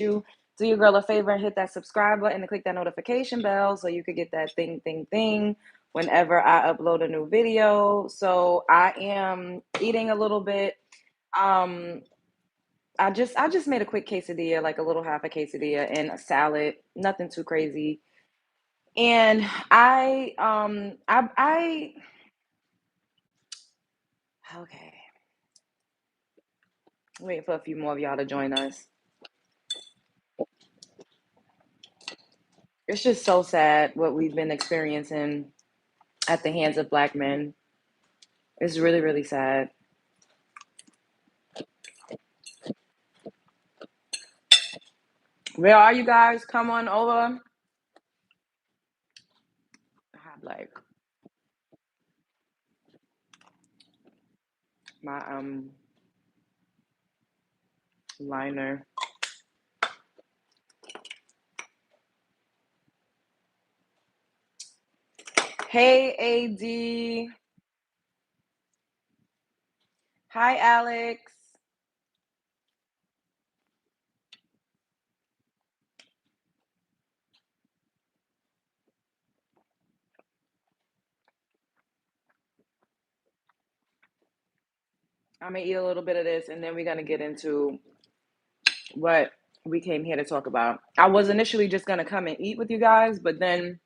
you do your girl a favor and hit that subscribe button and click that notification bell so you could get that thing whenever I upload a new video. So I am eating a little bit. Um, I just made a quick quesadilla, like a little half a quesadilla and a salad, nothing too crazy. And I okay, waiting for a few more of y'all to join us. It's just so sad what we've been experiencing at the hands of Black men. It's really, really sad. Where are you guys? Come on over. I have like my liner. Hey AD. Hi Alex. I'm gonna eat a little bit of this and then we're gonna get into what we came here to talk about. I was initially just gonna come and eat with you guys, but then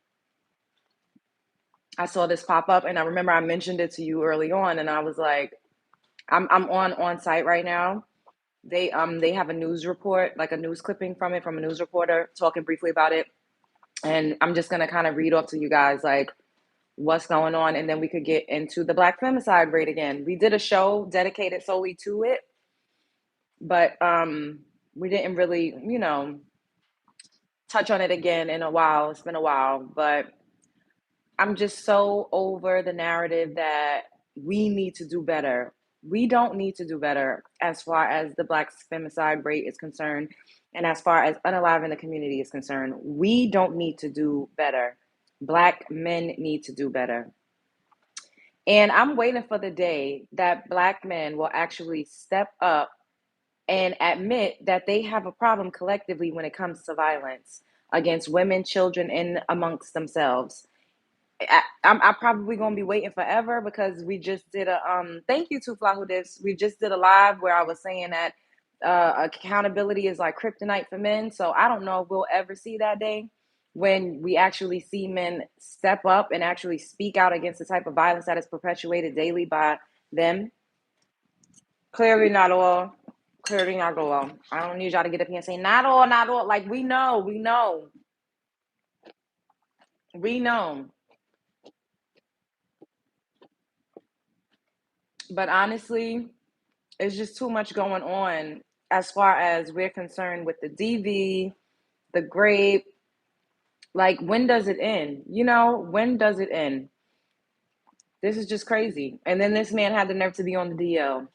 I saw this pop up and I remember I mentioned it to you early on and I was like, I'm on site right now. They have a news report, like a news clipping from it from a news reporter talking briefly about it. And I'm just gonna kind of read off to you guys like what's going on, and then we could get into the Black femicide rate again. We did a show dedicated solely to it, but we didn't really, touch on it again in a while. It's been a while, but I'm just so over the narrative that we need to do better. We don't need to do better as far as the Black femicide rate is concerned, and as far as unalive in the community is concerned. We don't need to do better. Black men need to do better. And I'm waiting for the day that Black men will actually step up and admit that they have a problem collectively when it comes to violence against women, children, and amongst themselves. I'm probably gonna be waiting forever because we just did a thank you to Flahudis. We just did a live where I was saying that accountability is like kryptonite for men. So I don't know if we'll ever see that day when we actually see men step up and actually speak out against the type of violence that is perpetuated daily by them. Clearly not all. Clearly not all. I don't need y'all to get up here and say not all, not all. Like we know, we know, we know. But honestly, it's just too much going on as far as we're concerned with the DV, the grape. Like, when does it end? When does it end? This is just crazy. And then this man had the nerve to be on the DL.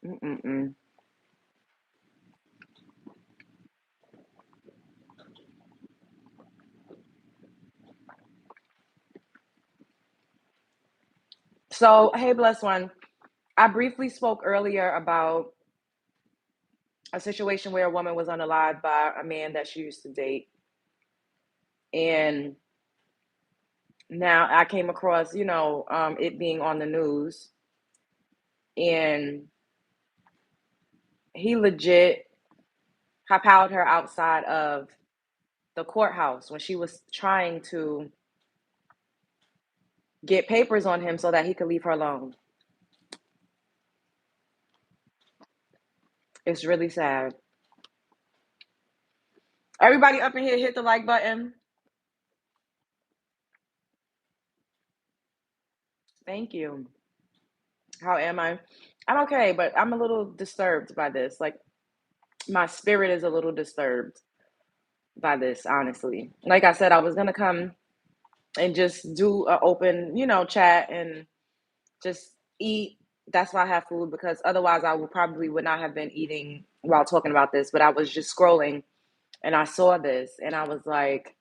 Mm-mm-mm. So, hey, bless one. I briefly spoke earlier about a situation where a woman was unalived by a man that she used to date. And now I came across, it being on the news. And he legit propelled her outside of the courthouse when she was trying to get papers on him so that he could leave her alone. It's really sad. Everybody up in here, hit the like button. Thank you. How am I? I'm okay, but I'm a little disturbed by this. Like, my spirit is a little disturbed by this, honestly. Like I said, I was going to come and just do an open, chat and just eat. That's why I have food, because otherwise I would not have been eating while talking about this. But I was just scrolling and I saw this and I was like,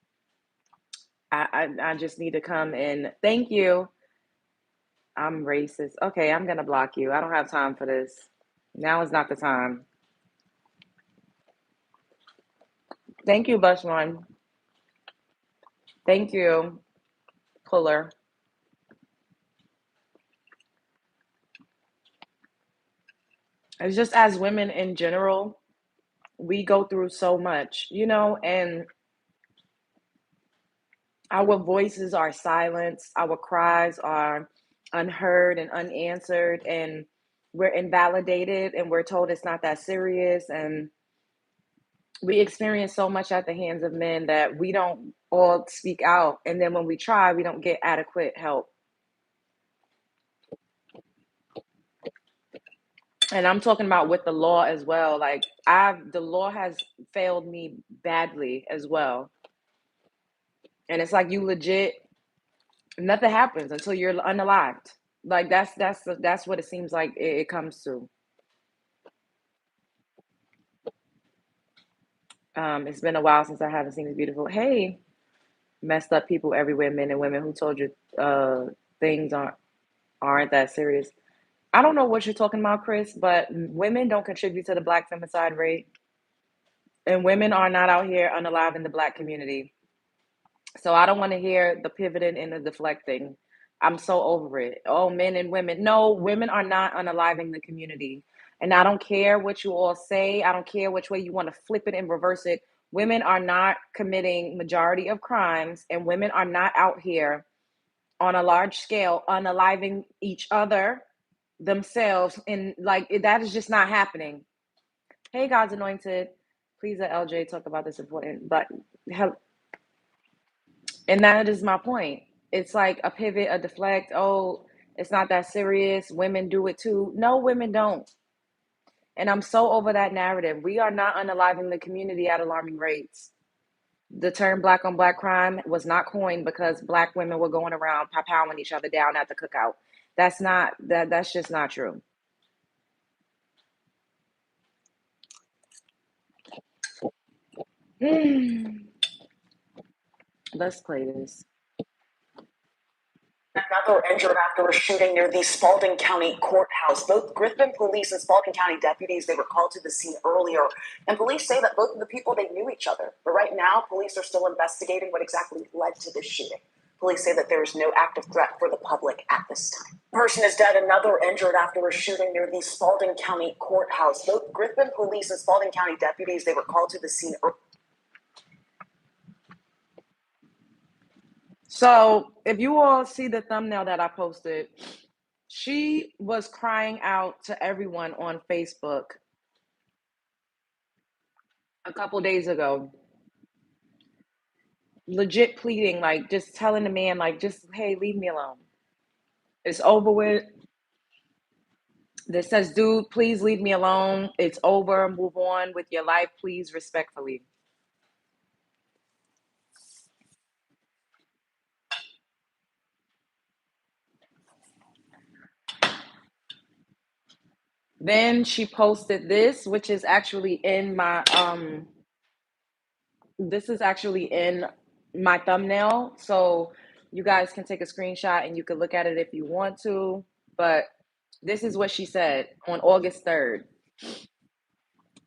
I just need to come and thank you. I'm racist. Okay, I'm gonna block you. I don't have time for this. Now is not the time. Thank you, best one. Thank you, Puller. It's just as women in general, we go through so much, and our voices are silenced, our cries are unheard and unanswered, and we're invalidated and we're told it's not that serious. And we experience so much at the hands of men that we don't all speak out. And then when we try, we don't get adequate help. And I'm talking about with the law as well. Like the law has failed me badly as well. And it's like you legit nothing happens until you're unalived. Like that's what it seems like it comes to. It's been a while since I haven't seen this beautiful. Hey, messed up people everywhere, men and women who told you things aren't that serious. I don't know what you're talking about, Chris, but women don't contribute to the black femicide rate, and women are not out here unalive in the black community. So I don't want to hear the pivoting and the deflecting. I'm so over it. Oh, men and women. No, women are not unaliving the community. And I don't care what you all say. I don't care which way you want to flip it and reverse it. Women are not committing majority of crimes, and women are not out here on a large scale unaliving each other, themselves, and like that is just not happening. Hey, God's anointed. Please let LJ talk about this important, but and that is my point. It's like a pivot, a deflect. Oh, it's not that serious. Women do it too. No, women don't. And I'm so over that narrative. We are not unaliving the community at alarming rates. The term black on black crime was not coined because black women were going around powing each other down at the cookout. That's just not true. Let's play this. Another injured after a shooting near the Spalding County courthouse. Both Griffin police and Spalding County deputies, they were called to the scene earlier, and police say that both of the people, they knew each other. But right now, police are still investigating what exactly led to the shooting. Police say that there is no active threat for the public at this time. A person is dead, another injured after a shooting near the Spalding County courthouse. Both Griffin police and Spalding County deputies, they were called to the scene earlier. So, if you all see the thumbnail that I posted, she was crying out to everyone on Facebook a couple days ago, legit pleading, like just telling the man, like, just hey, leave me alone. It's over with. That says, dude, please leave me alone. It's over. Move on with your life, please, respectfully. Then she posted this, which is actually in my this is actually in my thumbnail. So you guys can take a screenshot and you can look at it if you want to. But this is what she said on August 3rd.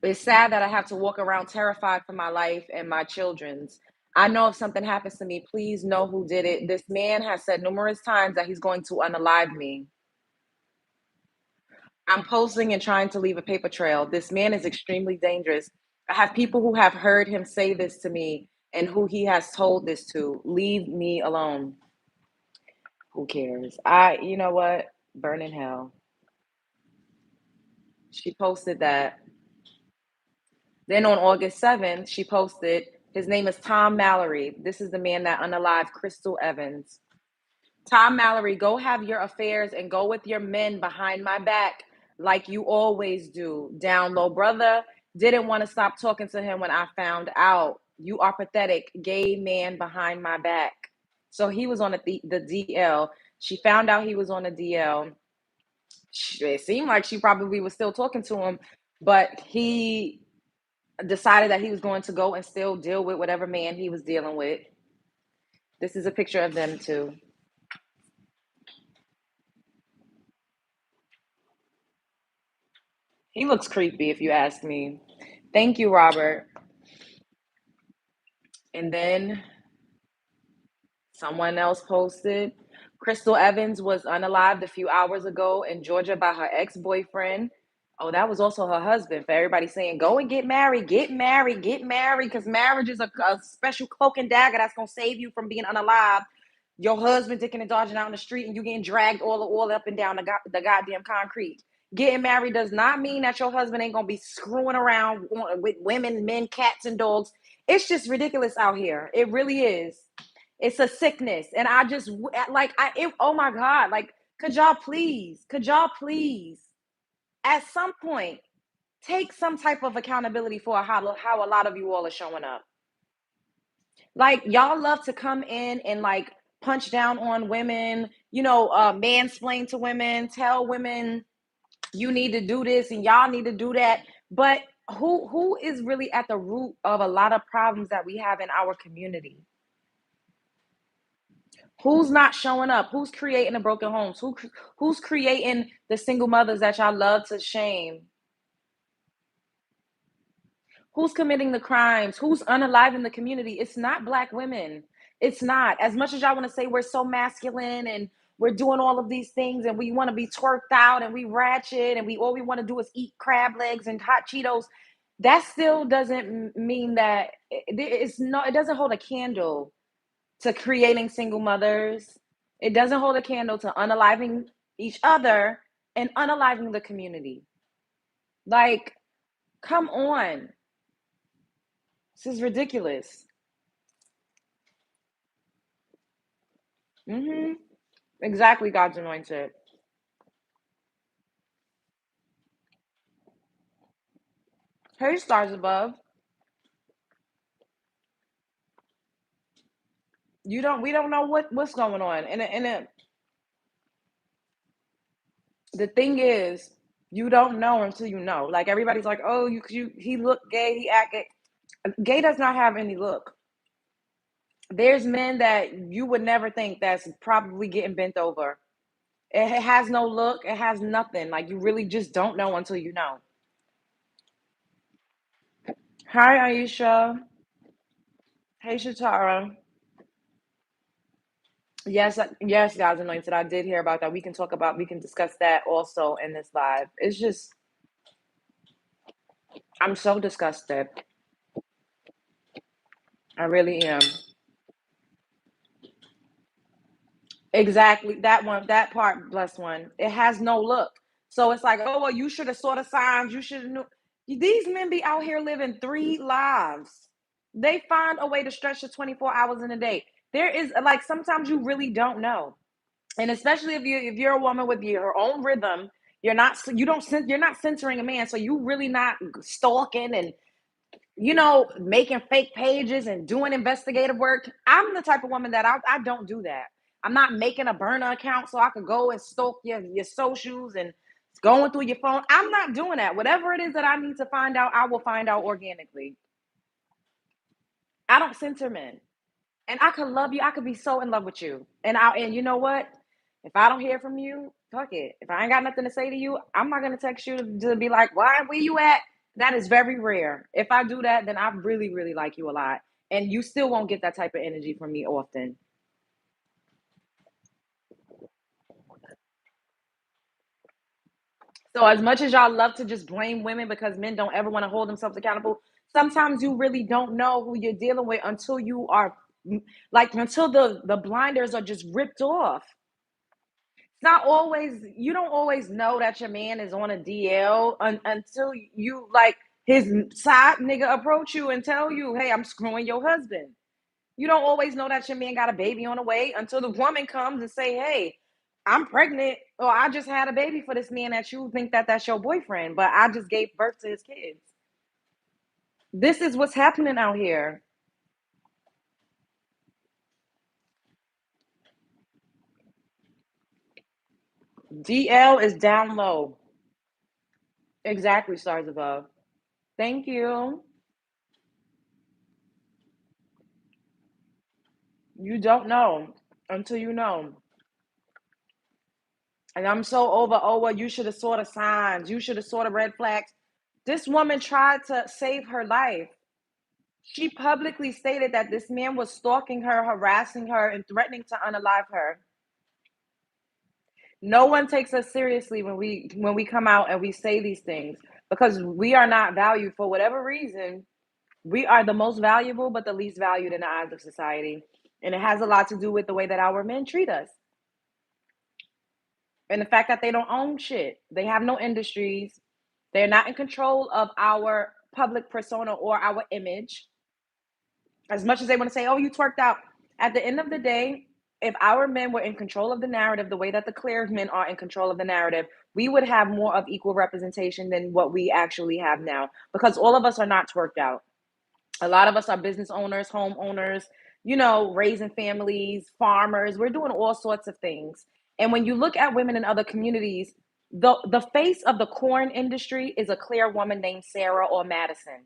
It's sad that I have to walk around terrified for my life and my children's. I know if something happens to me, please know who did it. This man has said numerous times that he's going to unalive me. I'm posting and trying to leave a paper trail. This man is extremely dangerous. I have people who have heard him say this to me and who he has told this to. Leave me alone. Who cares? You know what? Burn in hell. She posted that. Then on August 7th, she posted, his name is Tom Mallory. This is the man that unalived Krystal Evans. Tom Mallory, go have your affairs and go with your men behind my back like you always do. Down low, brother. Didn't want to stop talking to him when I found out. You are pathetic, gay man behind my back. So he was on the DL. She found out he was on the DL. It seemed like she probably was still talking to him, but he decided that he was going to go and still deal with whatever man he was dealing with. This is a picture of them too. He looks creepy if you ask me. Thank you, Robert. And then someone else posted, Krystal Evans was unalived a few hours ago in Georgia by her ex-boyfriend. Oh, that was also her husband. For everybody saying, go and get married, get married, get married, because marriage is a special cloak and dagger that's going to save you from being unalived. Your husband dicking and dodging out in the street and you getting dragged all up and down the goddamn concrete. Getting married does not mean that your husband ain't going to be screwing around with women, men, cats, and dogs. It's just ridiculous out here. It really is. It's a sickness. And I just oh my God, like, could y'all please, at some point, take some type of accountability for how a lot of you all are showing up. Like, y'all love to come in and like punch down on women, mansplain to women, tell women you need to do this and y'all need to do that. But who is really at the root of a lot of problems that we have in our community? Who's not showing up? Who's creating the broken homes? Who's creating the single mothers that y'all love to shame? Who's committing the crimes? Who's unaliving the community? It's not Black women. It's not. As much as y'all want to say we're so masculine and we're doing all of these things and we want to be twerked out and we ratchet and we all we want to do is eat crab legs and hot Cheetos, that still doesn't mean that it doesn't hold a candle to creating single mothers. It doesn't hold a candle to unaliving each other and unaliving the community. Like, come on. This is ridiculous. Mm-hmm. Exactly, God's anointed. Hey, stars above. We don't know what's going on. And the thing is, you don't know until you know. Like, everybody's like, oh, he looked gay, he act gay. Gay does not have any look. There's men that you would never think that's probably getting bent over. It has no look. It has nothing. Like, you really just don't know until you know. Hi, Aisha. Hey, Shatara. Yes, yes, God's anointed. I did hear about that. We can discuss that also in this live. It's just, I'm so disgusted. I really am. Exactly. That one, that part, blessed one. It has no look. So it's like, oh, well, you should have saw the signs. You should have knew. These men be out here living three lives. They find a way to stretch to 24 hours in a day. There is like sometimes you really don't know. And especially if you're a woman with your own rhythm, you're not censoring a man, so you really not stalking and making fake pages and doing investigative work. I'm the type of woman that I don't do that. I'm not making a burner account so I could go and stalk your socials and going through your phone. I'm not doing that. Whatever it is that I need to find out, I will find out organically. I don't censor men. And I could love you. I could be so in love with you. And you know what? If I don't hear from you, fuck it. If I ain't got nothing to say to you, I'm not gonna text you to be like, where you at? That is very rare. If I do that, then I really, really like you a lot. And you still won't get that type of energy from me often. So as much as y'all love to just blame women because men don't ever want to hold themselves accountable, sometimes you really don't know who you're dealing with until you are until the blinders are just ripped off. It's not always, you don't always know that your man is on a DL until you like his side nigga approach you and tell you, hey, I'm screwing your husband. You don't always know that your man got a baby on the way until the woman comes and say, hey, I'm pregnant or I just had a baby for this man that you think that that's your boyfriend, but I just gave birth to his kids. This is what's happening out here. DL is down low. Exactly, stars above. Thank you. You don't know until you know. And I'm so over, oh, well, you should have saw the signs. You should have saw the red flags. This woman tried to save her life. She publicly stated that this man was stalking her, harassing her, and threatening to unalive her. No one takes us seriously when we come out and we say these things, because we are not valued for whatever reason. We are the most valuable, but the least valued in the eyes of society. And it has a lot to do with the way that our men treat us. And the fact that they don't own shit. They have no industries. They're not in control of our public persona or our image. As much as they want to say, oh, you twerked out. At the end of the day, if our men were in control of the narrative the way that the clear men are in control of the narrative, we would have more of equal representation than what we actually have now. Because all of us are not twerked out. A lot of us are business owners, homeowners, raising families, farmers. We're doing all sorts of things. And when you look at women in other communities, the face of the corn industry is a clear woman named Sarah or Madison.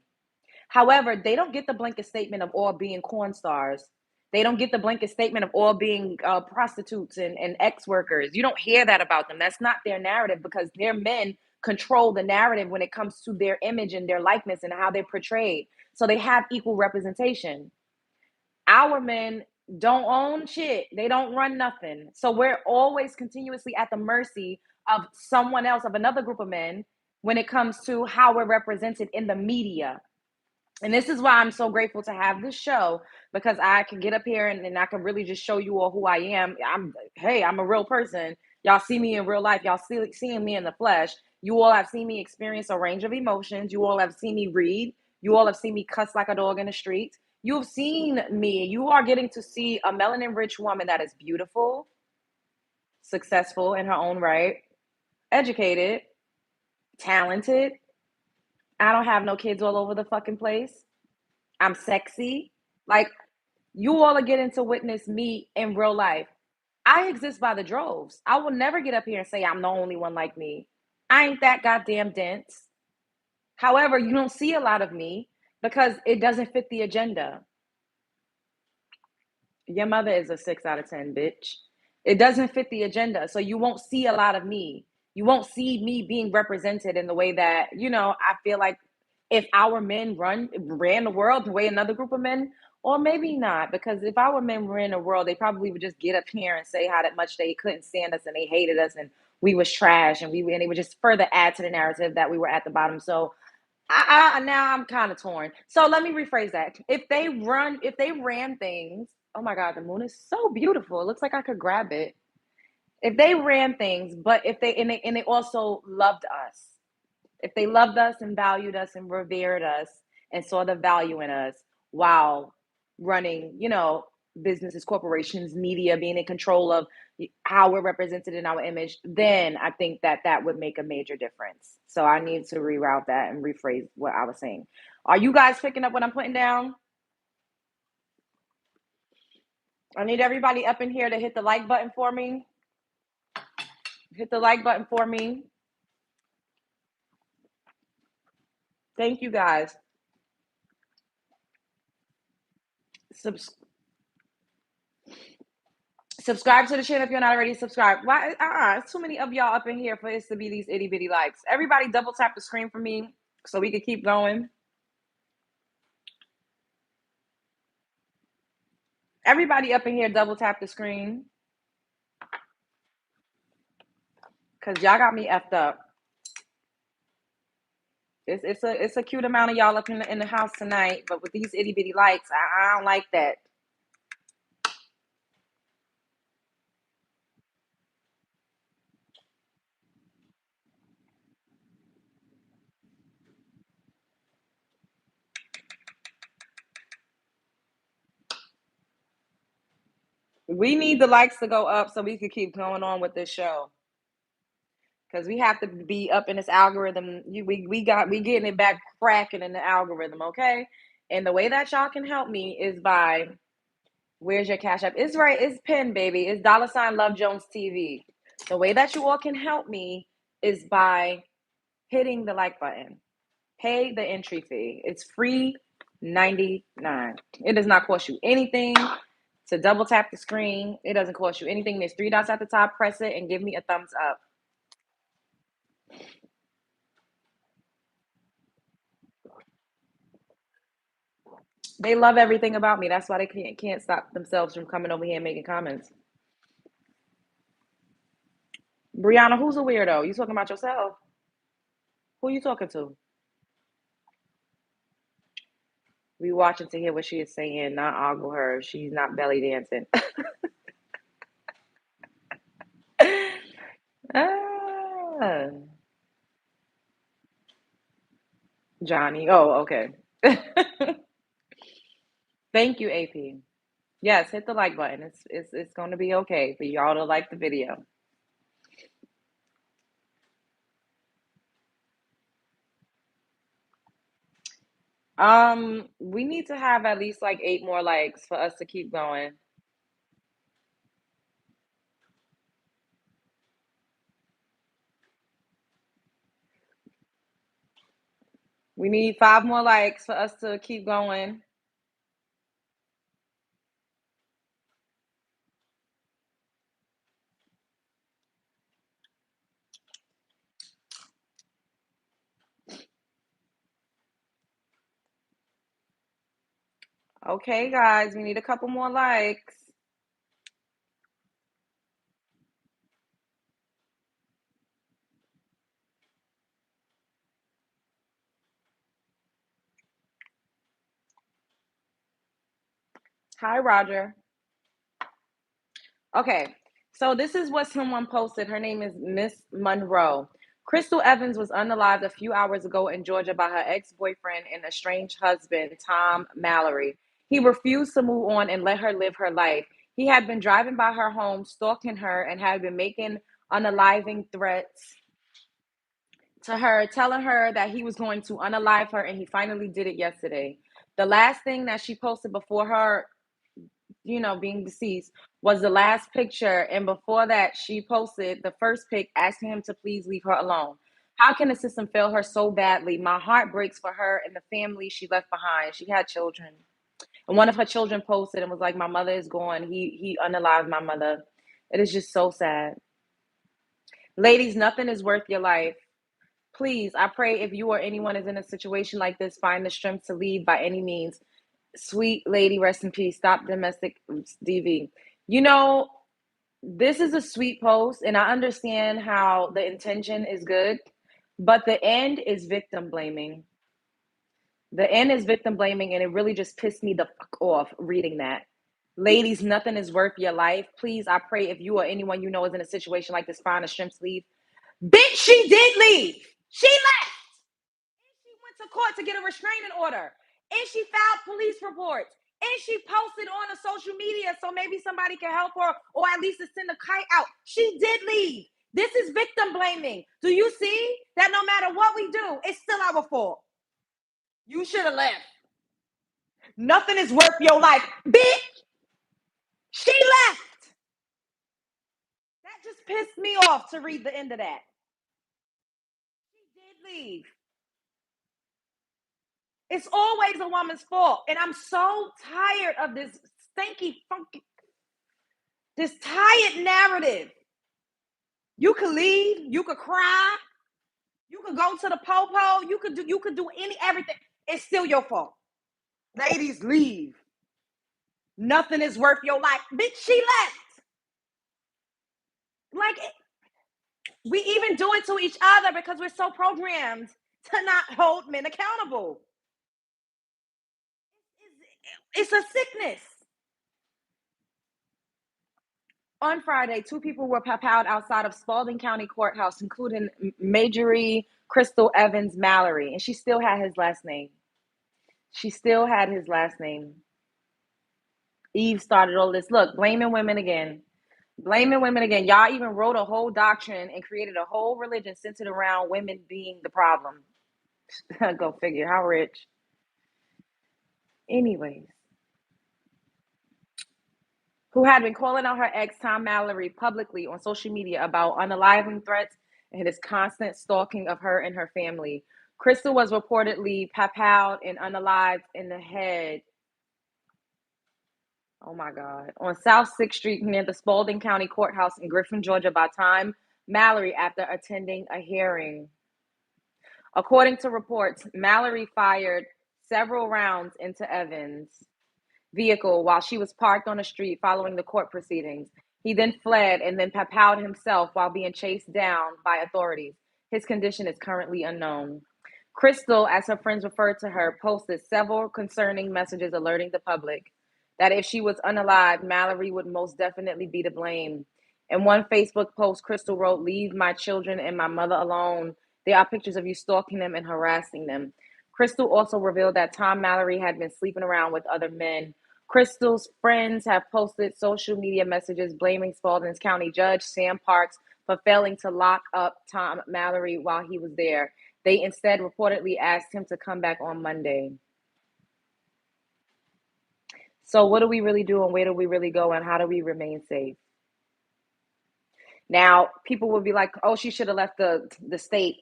However, they don't get the blanket statement of all being corn stars. They don't get the blanket statement of all being prostitutes and ex workers. You don't hear that about them. That's not their narrative, because their men control the narrative when it comes to their image and their likeness and how they're portrayed. So they have equal representation. Our men don't own shit, they don't run nothing. So we're always continuously at the mercy of someone else, of another group of men, when it comes to how we're represented in the media. And this is why I'm so grateful to have this show, because I can get up here and I can really just show you all who I am. I'm a real person. Y'all see me in real life. Y'all seeing me in the flesh. You all have seen me experience a range of emotions. You all have seen me read. You all have seen me cuss like a dog in the street. You've seen me. You are getting to see a melanin rich woman that is beautiful, successful in her own right, educated, talented. I don't have no kids all over the fucking place. I'm sexy. Like, you all are getting to witness me in real life. I exist by the droves. I will never get up here and say I'm the only one like me. I ain't that goddamn dense. However, you don't see a lot of me because it doesn't fit the agenda. Your mother is a 6 out of 10, bitch. It doesn't fit the agenda. So you won't see a lot of me. You won't see me being represented in the way that, I feel like if our men ran the world the way another group of men, or maybe not, because if our men ran the world, they probably would just get up here and say how that much they couldn't stand us and they hated us and we was trash, and they would just further add to the narrative that we were at the bottom. So now I'm kind of torn. So let me rephrase that. If they ran things, oh my God, the moon is so beautiful. It looks like I could grab it. If they ran things, but if they also loved us, if they loved us and valued us and revered us and saw the value in us while running, businesses, corporations, media, being in control of how we're represented in our image, then I think that would make a major difference. So I need to reroute that and rephrase what I was saying. Are you guys picking up what I'm putting down? I need everybody up in here to hit the like button for me. Hit the like button for me. Thank you guys. Subs- Subscribe to the channel if you're not already subscribed. Why? It's too many of y'all up in here for it to be these itty bitty likes. Everybody double tap the screen for me so we can keep going. Everybody up in here double tap the screen, because y'all got me effed up. It's a cute amount of y'all up in the house tonight, but with these itty bitty likes, I don't like that. We need the likes to go up so we can keep going on with this show, because we have to be up in this algorithm. We getting it back cracking in the algorithm, okay? And the way that y'all can help me is by, where's your cash app? It's right, it's pinned, baby. It's $ Love Jones TV. The way that you all can help me is by hitting the like button. Pay the entry fee. It's free 99. It does not cost you anything to double tap the screen. It doesn't cost you anything. There's 3 dots at the top. Press it and give me a thumbs up. They love everything about me. That's why they can't stop themselves from coming over here and making comments. Brianna, who's a weirdo? You talking about yourself? Who you talking to? We watching to hear what she is saying, not argue her. She's not belly dancing. Ah, Johnny. Oh, okay. Thank you, AP. Yes, hit the like button. It's going to be okay for y'all to like the video. We need to have at least like 8 more likes for us to keep going. We need 5 more likes for us to keep going. Okay, guys, we need a couple more likes. Hi, Roger. Okay, so this is what someone posted. Her name is Miss Monroe. Krystal Evans was unalived a few hours ago in Georgia by her ex-boyfriend and estranged husband, Tom Mallory. He refused to move on and let her live her life. He had been driving by her home, stalking her, and had been making unaliving threats to her, telling her that he was going to unalive her, and he finally did it yesterday. The last thing that she posted before her, being deceased was the last picture. And before that, she posted the first pic asking him to please leave her alone. How can the system fail her so badly? My heart breaks for her and the family she left behind. She had children. And one of her children posted and was like, my mother is gone. He unalived my mother. It is just so sad. Ladies, nothing is worth your life. Please, I pray if you or anyone is in a situation like this, find the strength to leave by any means. Sweet lady, rest in peace. Stop domestic DV. You know, this is a sweet post, and I understand how the intention is good, but the end is victim blaming. The end is victim blaming, and it really just pissed me the fuck off reading that. Ladies, nothing is worth your life. Please, I pray if you or anyone you know is in a situation like this, find a strength to leave. Bitch, she did leave. She left. She went to court to get a restraining order. And she filed police reports. And she posted on the social media so maybe somebody can help her or at least to send a kite out. She did leave. This is victim blaming. Do you see that no matter what we do, it's still our fault? You should have left. Nothing is worth your life. Bitch, she left. That just pissed me off to read the end of that. She did leave. It's always a woman's fault. And I'm so tired of this stinky, funky, this tired narrative. You could leave, you could cry, you could go to the popo, you could do everything. It's still your fault. Ladies, leave. Nothing is worth your life. Bitch, she left. Like we even do it to each other because we're so programmed to not hold men accountable. It's a sickness. On Friday, 2 people were papawed outside of Spalding County Courthouse, including Majorie Krystal Evans Mallory, and she still had his last name. She still had his last name. Eve started all this. Look, blaming women again. Blaming women again. Y'all even wrote a whole doctrine and created a whole religion centered around women being the problem. Go figure. How rich. Anyways, who had been calling out her ex, Tom Mallory, publicly on social media about unaliving threats and his constant stalking of her and her family. Krystal was reportedly papawed and unalived in the head. Oh my God. On South 6th Street near the Spalding County Courthouse in Griffin, Georgia, by Tom Mallory after attending a hearing. According to reports, Mallory fired several rounds into Evans' vehicle while she was parked on the street following the court proceedings. He then fled and then papowed himself while being chased down by authorities. His condition is currently unknown. Krystal, as her friends referred to her, posted several concerning messages alerting the public that if she was unalived, Mallory would most definitely be to blame. In one Facebook post, Krystal wrote, "Leave my children and my mother alone. There are pictures of you stalking them and harassing them." Krystal also revealed that Tom Mallory had been sleeping around with other men. Krystal's friends have posted social media messages blaming Spalding County Judge Sam Parks for failing to lock up Tom Mallory while he was there. They instead reportedly asked him to come back on Monday. So what do we really do, and where do we really go, and how do we remain safe? Now, people will be like, oh, she should have left the state.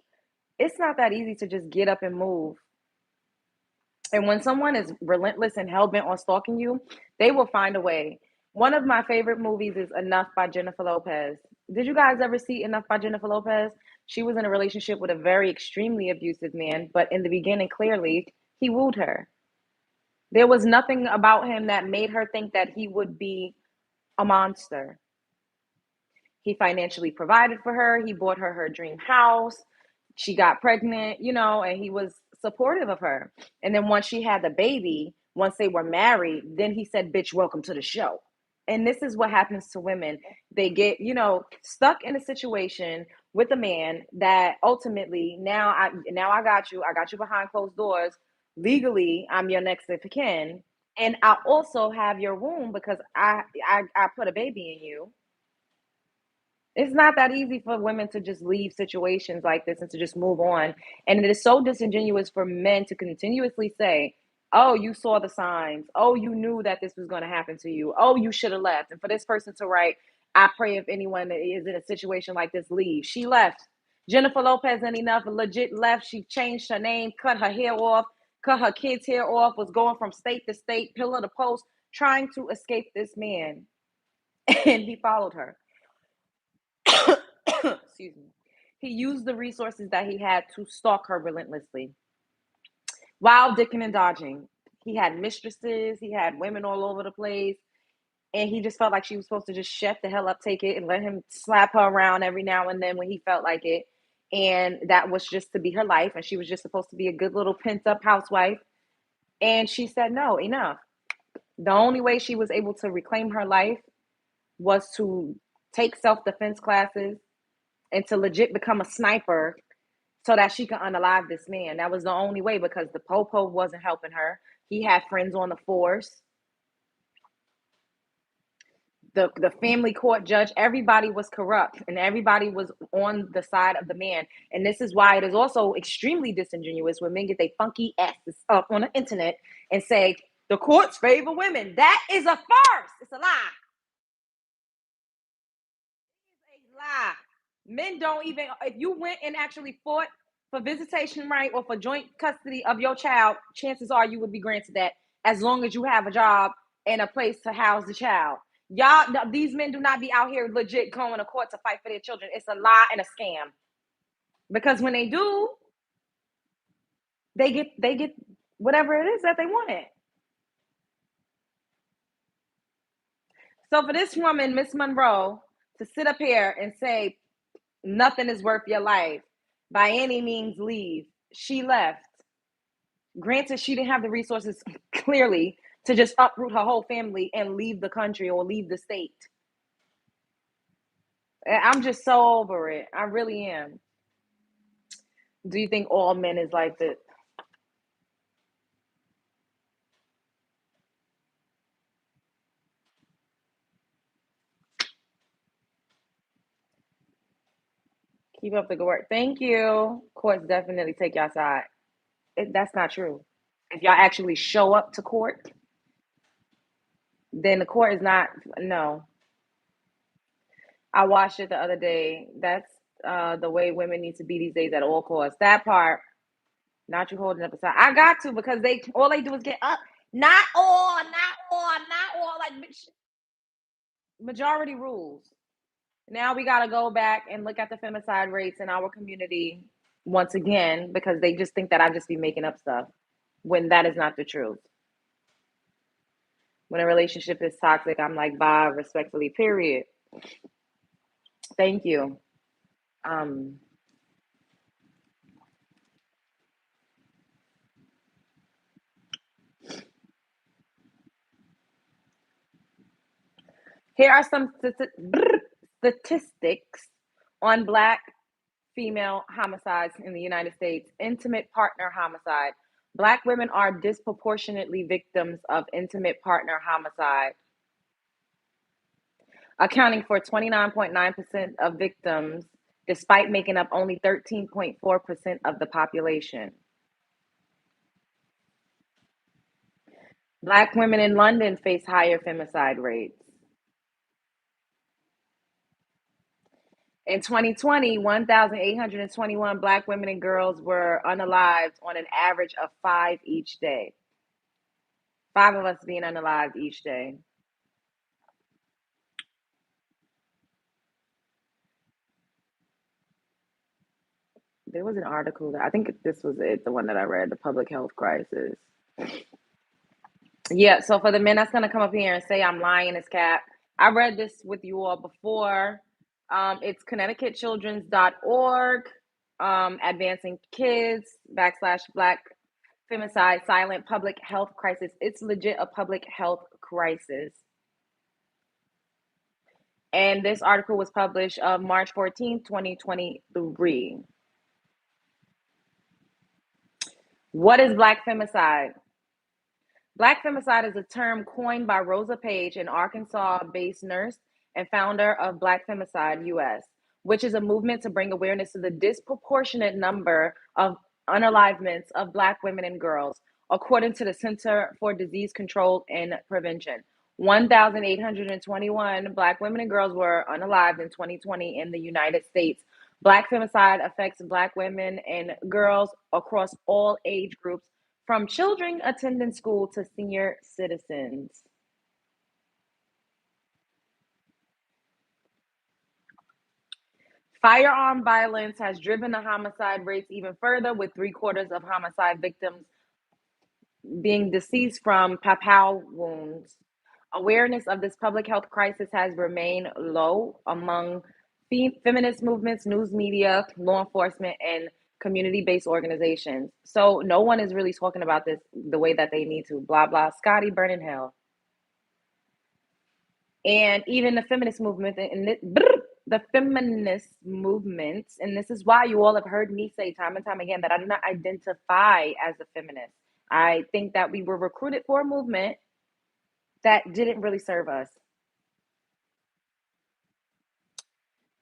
It's not that easy to just get up and move. And when someone is relentless and hell-bent on stalking you, they will find a way. One of my favorite movies is Enough by Jennifer Lopez. Did you guys ever see Enough by Jennifer Lopez? She was in a relationship with a very extremely abusive man, but in the beginning, clearly, he wooed her. There was nothing about him that made her think that he would be a monster. He financially provided for her. He bought her dream house. She got pregnant, and he was supportive of her. And then once she had the baby, once they were married, then he said, "Bitch, welcome to the show." And this is what happens to women. They get, stuck in a situation with a man that ultimately now I got you. I got you behind closed doors. Legally, I'm your next of kin. And I also have your womb because I put a baby in you. It's not that easy for women to just leave situations like this and to just move on. And it is so disingenuous for men to continuously say, "Oh, you saw the signs. Oh, you knew that this was going to happen to you. Oh, you should have left." And for this person to write, "I pray if anyone is in a situation like this, leave." She left. Jennifer Lopez and Enough legit left. She changed her name, cut her hair off, cut her kids' hair off, was going from state to state, pillar to post, trying to escape this man. And he followed her. Excuse me. He used the resources that he had to stalk her relentlessly while dicking and dodging. He had mistresses, he had women all over the place, and he just felt like she was supposed to just shut the hell up, take it, and let him slap her around every now and then when he felt like it. And that was just to be her life, and she was just supposed to be a good little pent up housewife. And she said, "No, enough." The only way she was able to reclaim her life was to take self defense classes and to legit become a sniper so that she could unalive this man. That was the only way because the popo wasn't helping her. He had friends on the force. The family court judge, everybody was corrupt and everybody was on the side of the man. And this is why it is also extremely disingenuous when men get their funky asses up on the internet and say the courts favor women. That is a farce. It's a lie. It's a lie. Men don't even, if you went and actually fought for visitation right or for joint custody of your child, chances are you would be granted that as long as you have a job and a place to house the child. Y'all, these men do not be out here legit going to court to fight for their children. It's a lie and a scam. Because when they do, they get whatever it is that they wanted. So for this woman, Miss Monroe, to sit up here and say nothing is worth your life, by any means leave. She left. Granted, she didn't have the resources clearly to just uproot her whole family and leave the country or leave the state. I'm just so over it. I really am. Do you think all men is like this? Keep up the good work. Thank you. Courts definitely take y'all side. That's not true. If y'all actually show up to court, then the court is not. No, I watched it the other day. That's the way women need to be these days at all costs. That part, not you holding up a sign. I got to because they all they do is get up. Not all, not all, not all. Like majority rules. Now we got to go back and look at the femicide rates in our community once again because they just think that I just be making up stuff. when that is not the truth. When a relationship is toxic, I'm like, bye, respectfully, period. Thank you. Um, Here are some statistics on Black female homicides in the United States. Intimate partner homicide. Black women are disproportionately victims of intimate partner homicide, accounting for 29.9% of victims, despite making up only 13.4% of the population. Black women in London face higher femicide rates. In 2020, 1,821 Black women and girls were unalived on an average of 5 each day. 5 of us being unalived each day. There was an article that I think this was it, the one that I read, the public health crisis. Yeah, so for the men that's gonna come up here and say I'm lying is cap. I read this with you all before. It's ConnecticutChildren's.org, advancing kids backslash Black femicide silent public health crisis. It's legit a public health crisis. And this article was published March 14th, 2023. What is Black femicide? Black femicide is a term coined by Rosa Page, an Arkansas-based nurse and founder of Black Femicide US, which is a movement to bring awareness to the disproportionate number of unalivements of Black women and girls, according to the Center for Disease Control and Prevention. 1,821 Black women and girls were unalived in 2020 in the United States. Black femicide affects Black women and girls across all age groups, from children attending school to senior citizens. Firearm violence has driven the homicide rates even further, with 3/4 of homicide victims being deceased from pow wounds. Awareness of this public health crisis has remained low among feminist movements, news media, law enforcement, and community-based organizations. So no one is really talking about this the way that they need to. Blah blah. Scotty burning hell. And even the feminist movement and the feminist movements, and this is why you all have heard me say time and time again that I do not identify as a feminist. I think that we were recruited for a movement that didn't really serve us.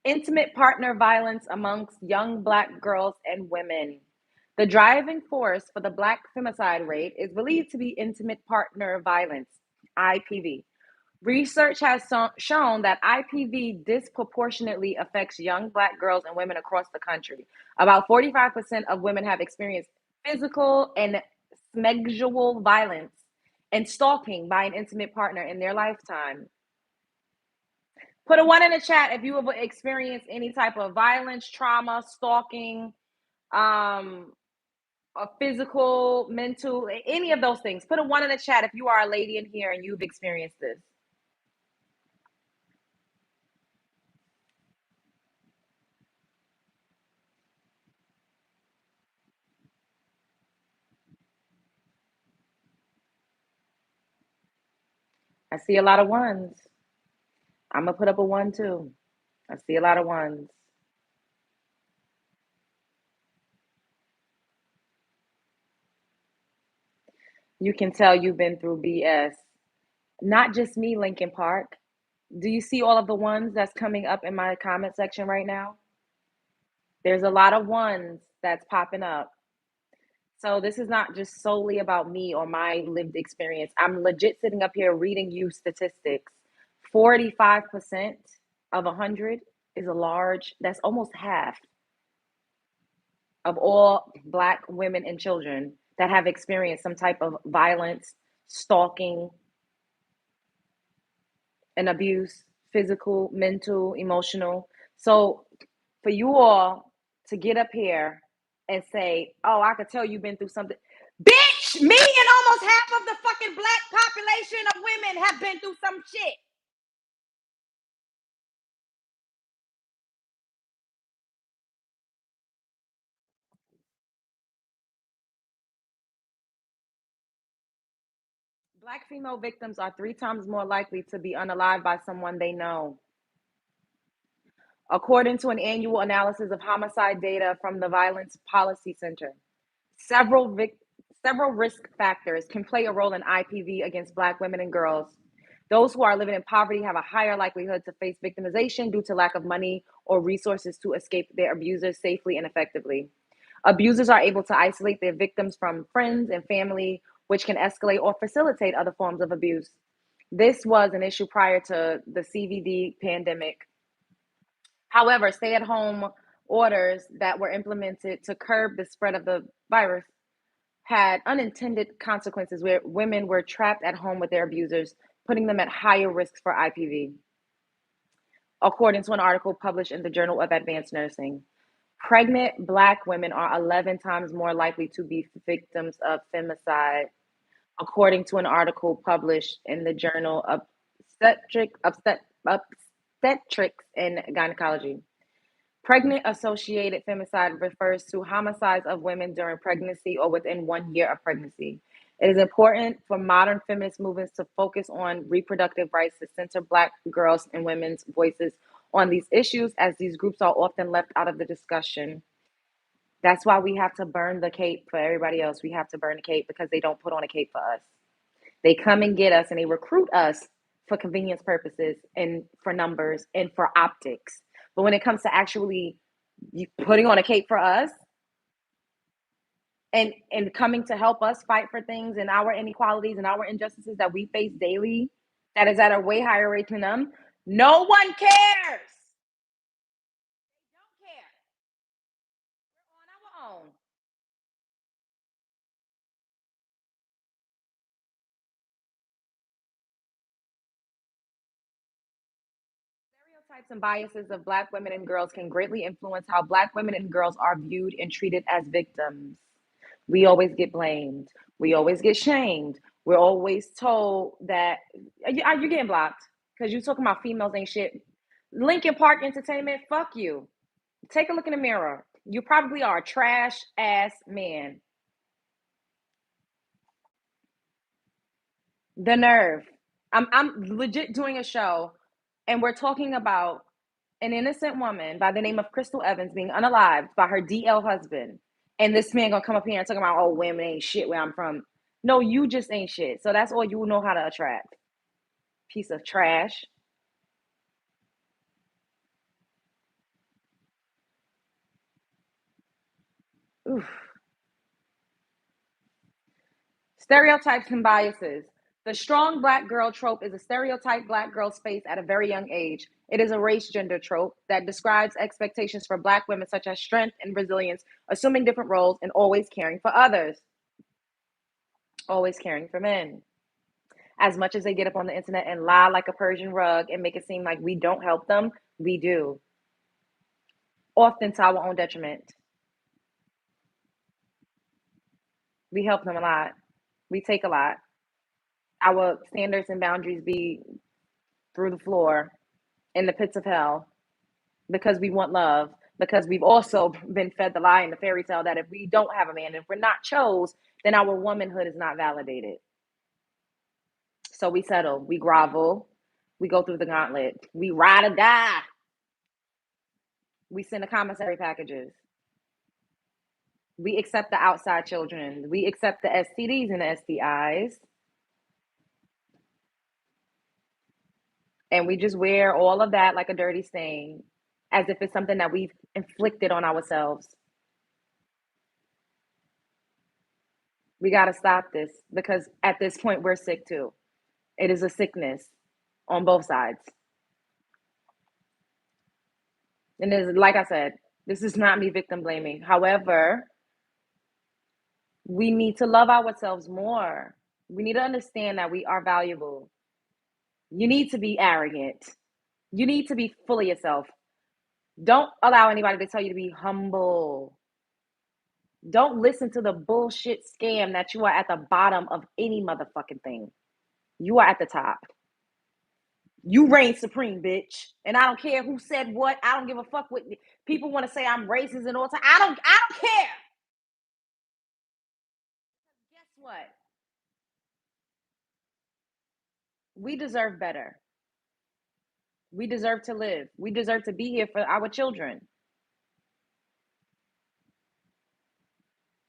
Intimate partner violence amongst young Black girls and women. The driving force for the Black femicide rate is believed to be intimate partner violence, IPV. Research has shown that IPV disproportionately affects young Black girls and women across the country. About 45% of women have experienced physical and sexual violence and stalking by an intimate partner in their lifetime. Put a 1 in the chat if you have experienced any type of violence, trauma, stalking, a physical, mental, any of those things. Put a 1 in the chat if you are a lady in here and you've experienced this. I see a lot of 1s. I'm gonna put up a 1 too. I see a lot of 1s. You can tell you've been through BS. Not just me, Lincoln Park. Do you see all of the 1s that's coming up in my comment section right now? There's a lot of 1s that's popping up. So this is not just solely about me or my lived experience. I'm legit sitting up here reading you statistics. 45% of 100 is a large, that's almost half of all Black women and children that have experienced some type of violence, stalking, and abuse, physical, mental, emotional. So for you all to get up here and say, oh, I could tell you've been through something. Bitch, Me and almost half of the fucking black population of women have been through some shit. Black female victims are 3 times more likely to be unalived by someone they know. According to an annual analysis of homicide data from the Violence Policy Center, several several risk factors can play a role in IPV against Black women and girls. Those who are living in poverty have a higher likelihood to face victimization due to lack of money or resources to escape their abusers safely and effectively. Abusers are able to isolate their victims from friends and family, which can escalate or facilitate other forms of abuse. This was an issue prior to the CVD pandemic. However, stay at home orders that were implemented to curb the spread of the virus had unintended consequences where women were trapped at home with their abusers, putting them at higher risks for IPV. According to an article published in the Journal of Advanced Nursing, pregnant Black women are 11 times more likely to be victims of femicide, according to an article published in the Journal of Obstetrics and Gynecology. Pregnant associated femicide refers to homicides of women during pregnancy or within 1 year of pregnancy. It is important for modern feminist movements to focus on reproductive rights to center Black girls and women's voices on these issues, as these groups are often left out of the discussion. That's why we have to burn the cape for everybody else. We have to burn the cape because they don't put on a cape for us. They come and get us and they recruit us for convenience purposes and for numbers and for optics. But when it comes to actually putting on a cape for us and coming to help us fight for things and our inequalities and our injustices that we face daily, that is at a way higher rate than them, no one cares. They don't care. We're on our own. Stereotypes and biases of Black women and girls can greatly influence how Black women and girls are viewed and treated as victims. We always get blamed. We always get shamed. We're always told that you're getting blocked because you're talking about females ain't shit. Lincoln Park Entertainment, fuck you. Take a look in the mirror. You probably are a trash ass man. The nerve. I'm legit doing a show and we're talking about an innocent woman by the name of Krystal Evans being unalived by her DL husband. And this man gonna come up here and talk about, oh, women ain't shit where I'm from. No, you just ain't shit. So that's all you know how to attract. Piece of trash. Oof. Stereotypes and biases. The strong Black girl trope is a stereotype Black girls face at a very young age. It is a race gender trope that describes expectations for Black women, such as strength and resilience, assuming different roles, and always caring for others, always caring for men. As much as they get up on the internet and lie like a Persian rug and make it seem like we don't help them, we do, often to our own detriment. We help them a lot. We take a lot. Our standards and boundaries be through the floor in the pits of hell because we want love. Because we've also been fed the lie and the fairy tale that if we don't have a man, if we're not chose, then our womanhood is not validated. So we settle, we grovel, we go through the gauntlet, we ride or die, we send the commissary packages, we accept the outside children, we accept the STDs and the STIs, and we just wear all of that like a dirty stain as if it's something that we've inflicted on ourselves. We got to stop this because at this point we're sick too. It is a sickness on both sides. And is like I said, this is not me victim blaming. However, we need to love ourselves more. We need to understand that we are valuable. You need to be arrogant. You need to be full of yourself. Don't allow anybody to tell you to be humble. Don't listen to the bullshit scam that you are at the bottom of any motherfucking thing. You are at the top. You reign supreme, bitch. And I don't care who said what. I don't give a fuck what people want to say. I'm racist and all time. I don't care. Guess what? We deserve better. We deserve to live. We deserve to be here for our children.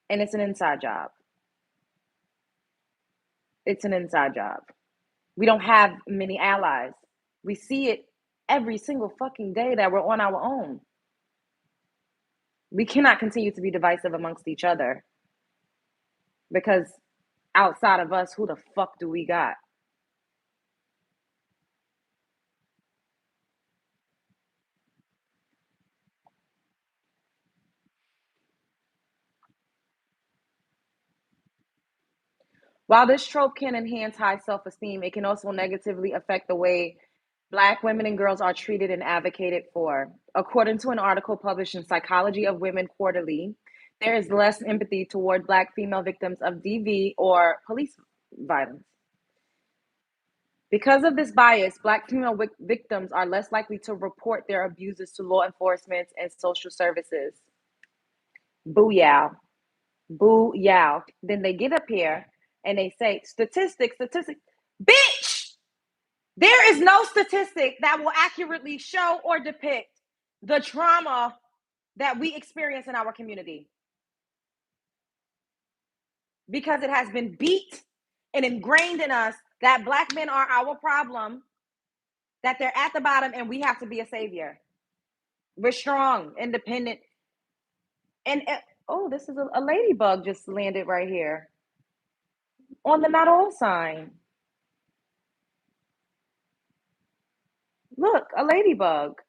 And it's an inside job. It's an inside job. We don't have many allies. We see it every single fucking day that we're on our own. We cannot continue to be divisive amongst each other because outside of us, who the fuck do we got? While this trope can enhance high self esteem, it can also negatively affect the way Black women and girls are treated and advocated for. According to an article published in Psychology of Women Quarterly, there is less empathy toward Black female victims of DV or police violence. Because of this bias, Black female victims are less likely to report their abuses to law enforcement and social services. Booyah. Booyah. Then they get up here and they say, statistics. Bitch! There is no statistic that will accurately show or depict the trauma that we experience in our community. Because it has been beat and ingrained in us that Black men are our problem, that they're at the bottom and we have to be a savior. We're strong, independent. And oh, this is a ladybug just landed right here on the not all sign. Look, a ladybug.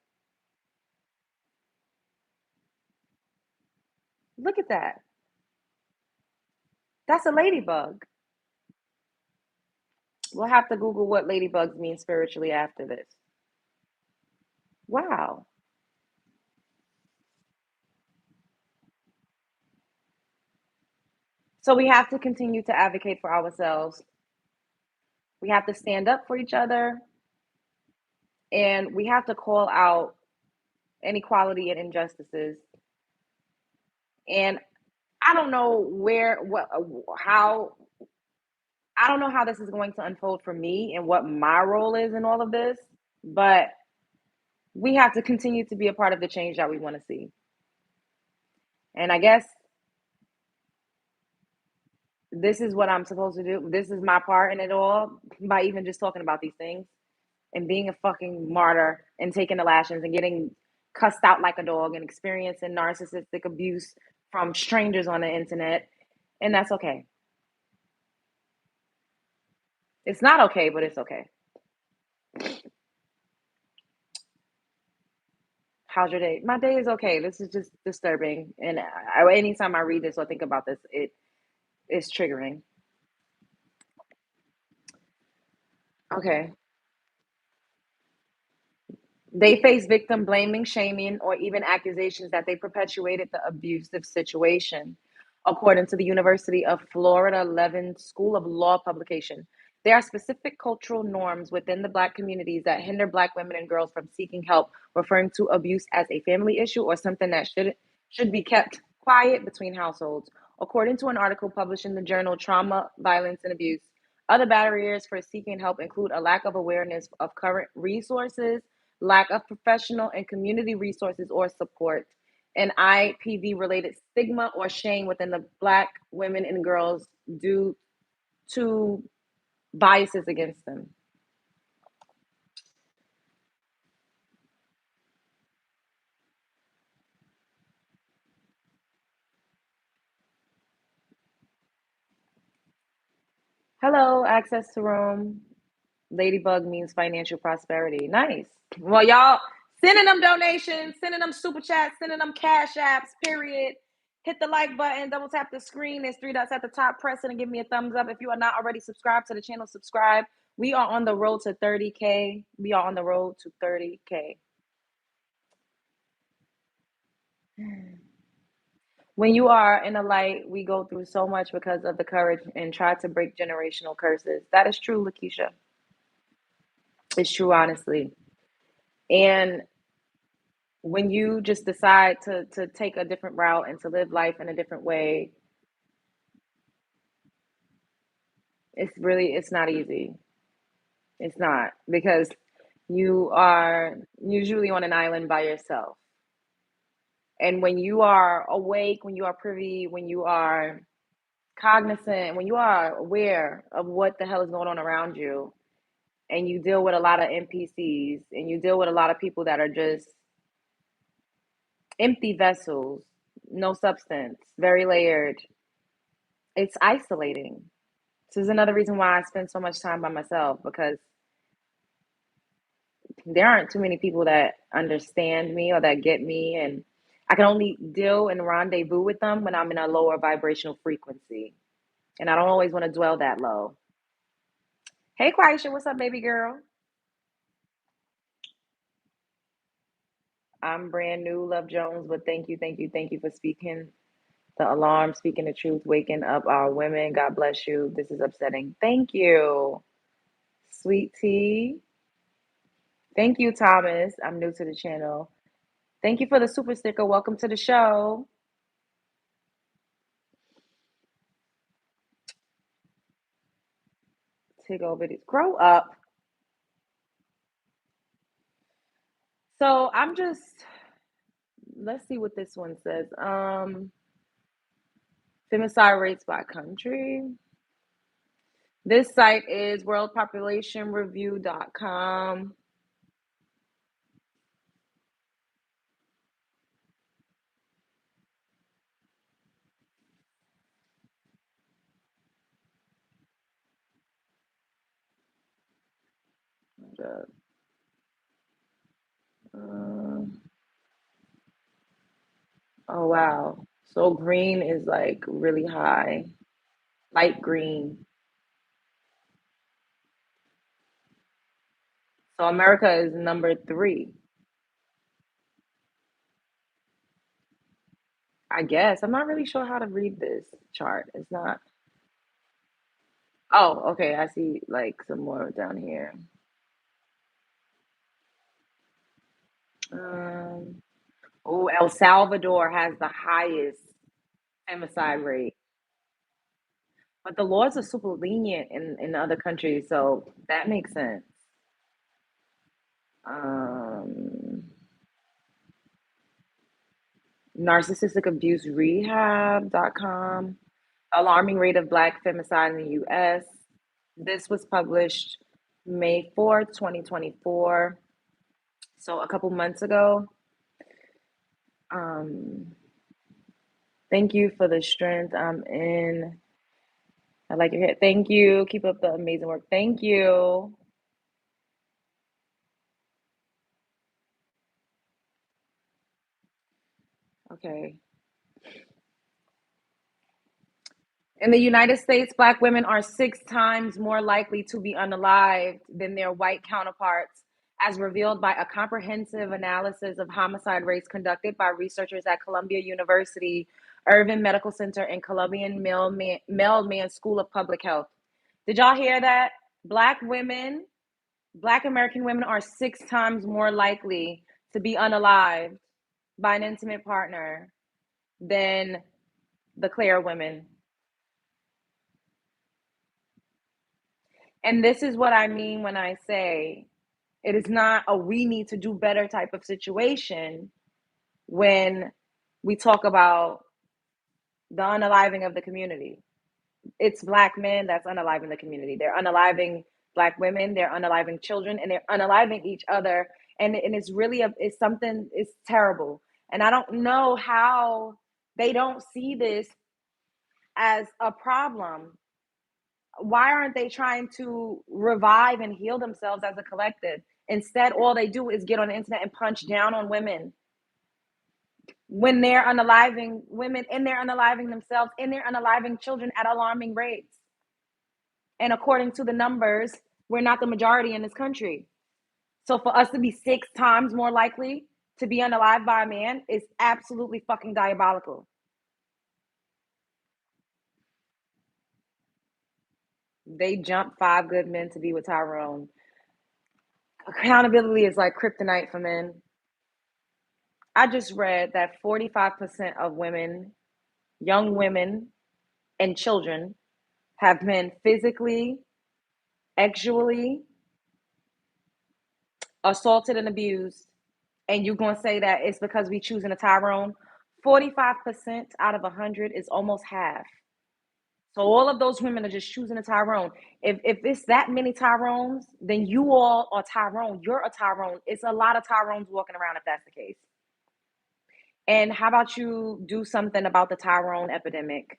Look at that. That's a ladybug. We'll have to Google what ladybugs mean spiritually after this. Wow. So we have to continue to advocate for ourselves. We have to stand up for each other. And we have to call out inequality and injustices. And I don't know how, I don't know how this is going to unfold for me and what my role is in all of this, but we have to continue to be a part of the change that we want to see. And I guess this is what I'm supposed to do. This is my part in it all by even just talking about these things and being a fucking martyr and taking the lashings and getting cussed out like a dog and experiencing narcissistic abuse from strangers on the internet. And that's okay. It's not okay, but it's okay. How's your day? My day is okay. This is just disturbing. And anytime I read this or think about this, it is triggering. Okay. They face victim blaming, shaming, or even accusations that they perpetuated the abusive situation. According to the University of Florida Levin School of Law publication, there are specific cultural norms within the Black communities that hinder Black women and girls from seeking help, referring to abuse as a family issue or something that should be kept quiet between households. According to an article published in the journal Trauma, Violence, and Abuse, other barriers for seeking help include a lack of awareness of current resources, lack of professional and community resources or support, and IPV related stigma or shame within the Black women and girls due to biases against them. Hello, access to Rome. Ladybug means financial prosperity. Nice. Well, y'all sending them donations, sending them super chats, sending them cash apps, period. Hit the like button, double tap the screen. There's three dots at the top. Press it and give me a thumbs up. If you are not already subscribed to the channel, subscribe. We are on the road to 30K. We are on the road to 30K. When you are in the light, we go through so much because of the courage and try to break generational curses. That is true, Lakeisha. It's true, honestly. And when you just decide to take a different route and to live life in a different way, it's not easy. It's not, because you are usually on an island by yourself. And when you are awake, when you are privy, when you are cognizant, when you are aware of what the hell is going on around you, and you deal with a lot of NPCs and you deal with a lot of people that are just empty vessels, no substance, very layered, it's isolating. This is another reason why I spend so much time by myself, because there aren't too many people that understand me or that get me, and I can only deal and rendezvous with them when I'm in a lower vibrational frequency, and I don't always want to dwell that low. Hey Quaisha, what's up, baby girl? I'm brand new, Love Jones, but thank you for speaking the alarm, speaking the truth, waking up our women. God bless you. This is upsetting. Thank you, sweet tea. Thank you, Thomas. I'm new to the channel. Thank you for the super sticker. Welcome to the show. Take over this. Grow up. So I'm just, let's see what this one says. Femicide rates by country. This site is worldpopulationreview.com. Oh wow. So green is like really high. Light green. So America is number 3. I guess. I'm not really sure how to read this chart. It's not. Oh, okay. I see like some more down here. Um, oh, El Salvador has the highest femicide rate. But the laws are super lenient in other countries, so that makes sense. Um, narcissistic abuse rehab.com. Alarming rate of black femicide in the US. This was published May 4th, 2024. So a couple months ago. Um, thank you for the strength I'm in. I like your hair. Thank you. Keep up the amazing work. Thank you. Okay. In the United States, Black women are 6 times more likely to be unalived than their white counterparts, as revealed by a comprehensive analysis of homicide rates conducted by researchers at Columbia University, Irvin Medical Center, and Columbian Mailman School of Public Health. Did y'all hear that? Black women, Black American women are 6 times more likely to be unalived by an intimate partner than the clear women. And this is what I mean when I say it is not a we need to do better type of situation when we talk about the unaliving of the community. It's Black men that's unaliving the community. They're unaliving Black women, they're unaliving children, and they're unaliving each other. And it's really it's something, it's terrible. And I don't know how they don't see this as a problem. Why aren't they trying to revive and heal themselves as a collective? Instead, all they do is get on the internet and punch down on women when they're unaliving women, and they're unaliving themselves, and they're unaliving children at alarming rates. And according to the numbers, we're not the majority in this country. So for us to be 6 times more likely to be unalived by a man is absolutely fucking diabolical. They jumped 5 good men to be with Tyrone. Accountability is like kryptonite for men. I just read that 45% of women, young women, and children have been physically, sexually assaulted and abused. And you're going to say that it's because we choosing a Tyrone? 45% out of 100 is almost half. So all of those women are just choosing a Tyrone. If it's that many Tyrones, then you all are Tyrone. You're a Tyrone. It's a lot of Tyrones walking around if that's the case. And how about you do something about the Tyrone epidemic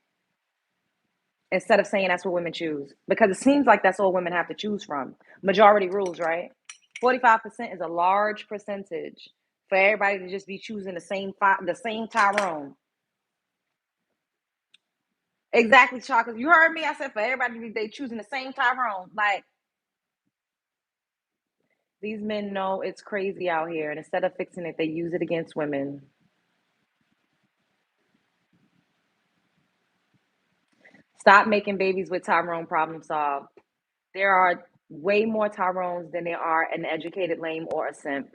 instead of saying that's what women choose? Because it seems like that's all women have to choose from. Majority rules, right? 45% is a large percentage for everybody to just be choosing the same Tyrone. Exactly, Chocolate. You heard me. I said for everybody they choosing the same Tyrone. Like, these men know it's crazy out here, and instead of fixing it, they use it against women. Stop making babies with Tyrone, problem solved. There are way more Tyrones than there are an educated lame or a simp.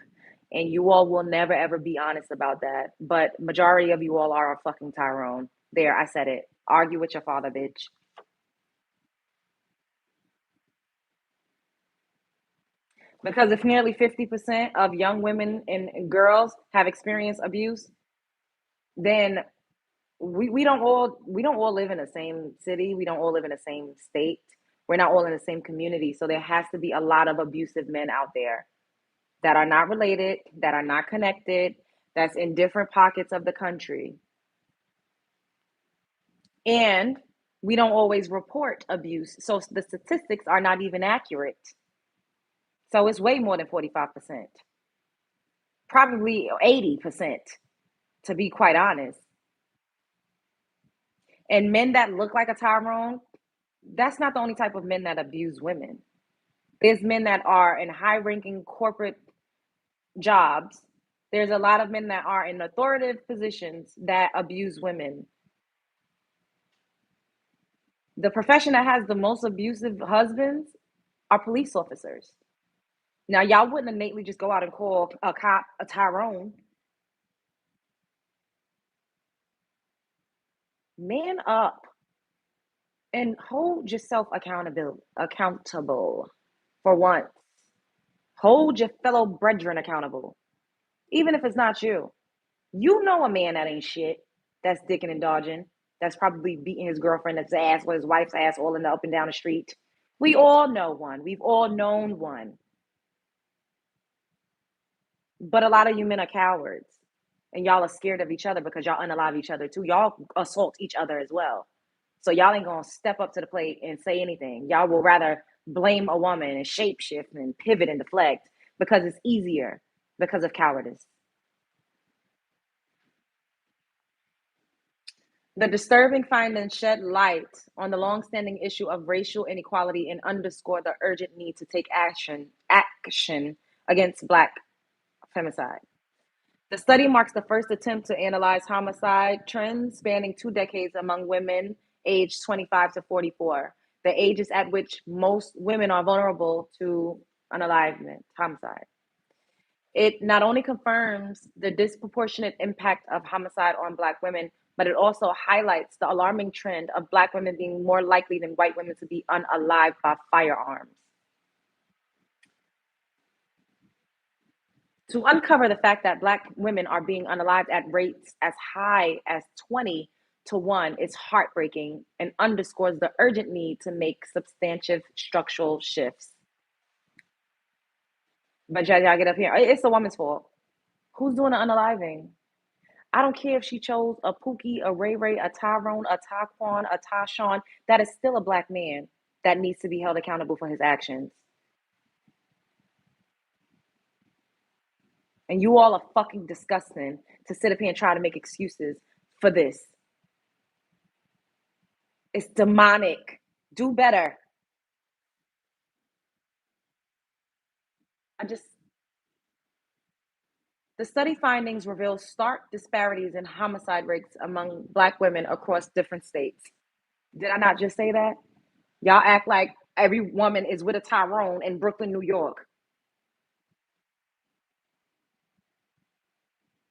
And you all will never ever be honest about that. But majority of you all are a fucking Tyrone. There, I said it. Argue with your father, bitch. Because if nearly 50% of young women and girls have experienced abuse, then we don't all live in the same city. We don't all live in the same state. We're not all in the same community. So there has to be a lot of abusive men out there that are not related, that are not connected, that's in different pockets of the country. And we don't always report abuse. So the statistics are not even accurate. So it's way more than 45%, probably 80%, to be quite honest. And men that look like a Tyrone, that's not the only type of men that abuse women. There's men that are in high ranking corporate jobs. There's a lot of men that are in authoritative positions that abuse women. The profession that has the most abusive husbands are police officers. Now, y'all wouldn't innately just go out and call a cop a Tyrone. Man up and hold yourself accountable for once. Hold your fellow brethren accountable, even if it's not you. You know a man that ain't shit, that's dicking and dodging, that's probably beating his girlfriend's ass or his wife's ass all in the up and down the street. We all know one. We've all known one. But a lot of you men are cowards. And y'all are scared of each other because y'all unalive each other too. Y'all assault each other as well. So y'all ain't gonna step up to the plate and say anything. Y'all will rather blame a woman and shapeshift and pivot and deflect because it's easier because of cowardice. The disturbing findings shed light on the longstanding issue of racial inequality and underscore the urgent need to take action against Black femicide. The study marks the first attempt to analyze homicide trends spanning 2 decades among women aged 25 to 44, the ages at which most women are vulnerable to unalivement, homicide. It not only confirms the disproportionate impact of homicide on Black women, but it also highlights the alarming trend of Black women being more likely than white women to be unalived by firearms. To uncover the fact that Black women are being unalived at rates as high as 20 to 1 is heartbreaking and underscores the urgent need to make substantive structural shifts. But y'all get up here. It's the woman's fault. Who's doing the unaliving? I don't care if she chose a Pookie, a Ray Ray, a Tyrone, a Taquan, a Tashawn. That is still a Black man that needs to be held accountable for his actions. And you all are fucking disgusting to sit up here and try to make excuses for this. It's demonic. Do better. I just The study findings reveal stark disparities in homicide rates among Black women across different states. Did I not just say that? Y'all act like every woman is with a Tyrone in Brooklyn, New York.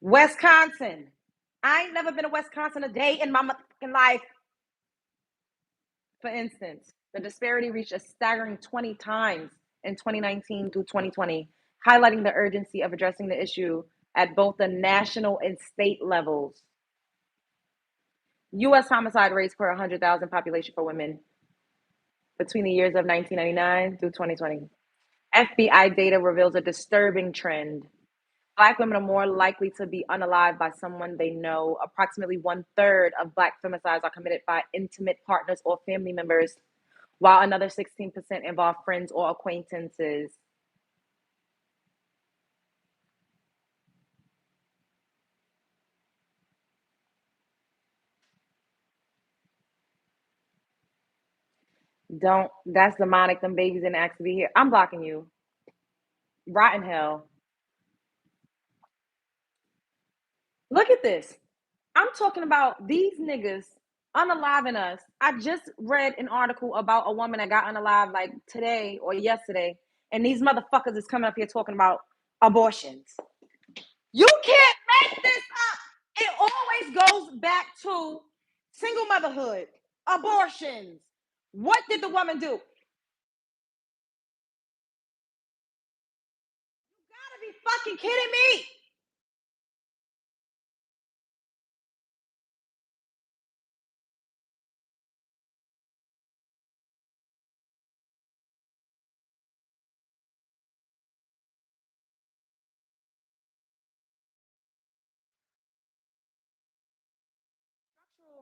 Wisconsin. I ain't never been to Wisconsin a day in my motherfucking life. For instance, the disparity reached a staggering 20 times in 2019 through 2020, highlighting the urgency of addressing the issue at both the national and state levels. U.S. homicide rates per 100,000 population for women between the years of 1999 through 2020. FBI data reveals a disturbing trend. Black women are more likely to be unalived by someone they know. Approximately 1/3 of Black femicides are committed by intimate partners or family members, while another 16% involve friends or acquaintances. Don't, that's demonic. Them babies didn't ask to be here. I'm blocking you. Rotten hell. Look at this. I'm talking about these niggas unaliving us. I just read an article about a woman that got unalived like today or yesterday, and these motherfuckers is coming up here talking about abortions. You can't make this up. It always goes back to single motherhood, abortions. What did the woman do? You gotta be fucking kidding me.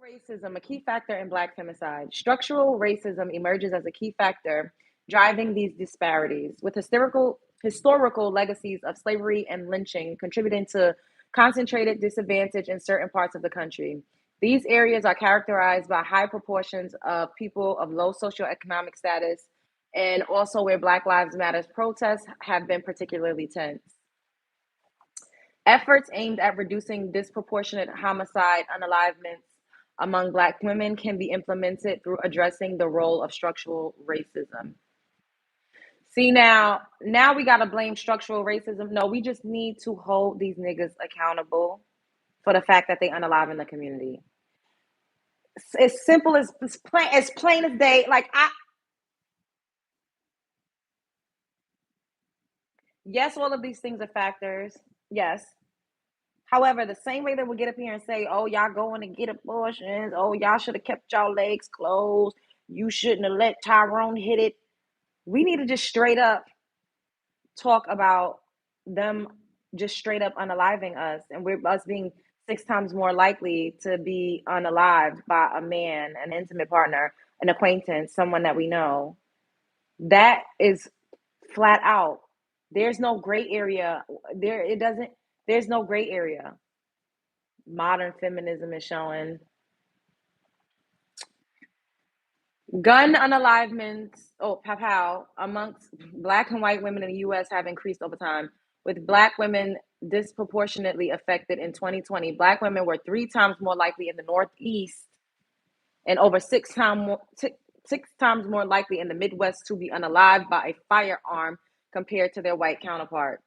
Racism, a key factor in Black femicide. Structural racism emerges as a key factor driving these disparities, with historical legacies of slavery and lynching contributing to concentrated disadvantage in certain parts of the country. These areas are characterized by high proportions of people of low socioeconomic status, and also where Black Lives Matter protests have been particularly tense. Efforts aimed at reducing disproportionate homicide unalivements among Black women can be implemented through addressing the role of structural racism. See, now we got to blame structural racism. No, we just need to hold these niggas accountable for the fact that they unalive in the community. It's as simple as plain as day. Like, yes, all of these things are factors. Yes. However, the same way that we get up here and say, oh, y'all going to get abortions, oh, y'all should have kept y'all legs closed, you shouldn't have let Tyrone hit it. We need to just straight up talk about them just straight up unaliving us, and we're us being 6 times more likely to be unalived by a man, an intimate partner, an acquaintance, someone that we know. That is flat out. There's no gray area. There's no gray area. Modern feminism is showing gun unalivements, pow, amongst Black and white women in the US have increased over time, with Black women disproportionately affected in 2020. Black women were 3 times more likely in the Northeast and over 6 times more likely in the Midwest to be unalived by a firearm compared to their white counterparts.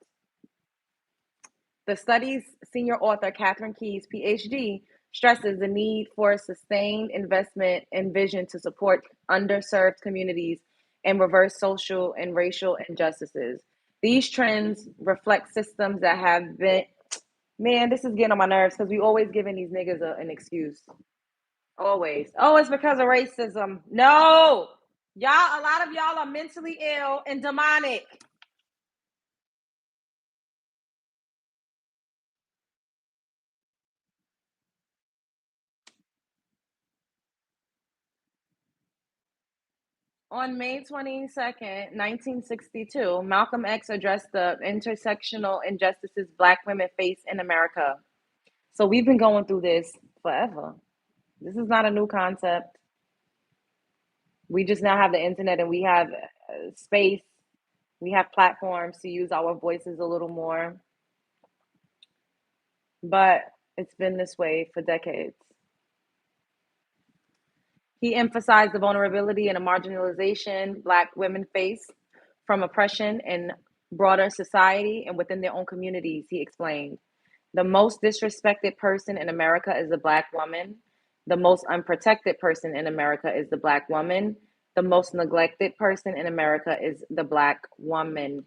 The study's senior author, Catherine Keyes, PhD, stresses the need for sustained investment and vision to support underserved communities and reverse social and racial injustices. These trends reflect systems that have been, man, this is getting on my nerves because we always giving these niggas an excuse. Always. Oh, it's because of racism. No, y'all, a lot of y'all are mentally ill and demonic. On May 22nd, 1962, Malcolm X addressed the intersectional injustices Black women face in America. So we've been going through this forever. This is not a new concept. We just now have the internet and we have space, we have platforms to use our voices a little more. But it's been this way for decades. He emphasized the vulnerability and the marginalization Black women face from oppression in broader society and within their own communities. He explained, the most disrespected person in America is the Black woman. The most unprotected person in America is the Black woman. The most neglected person in America is the Black woman.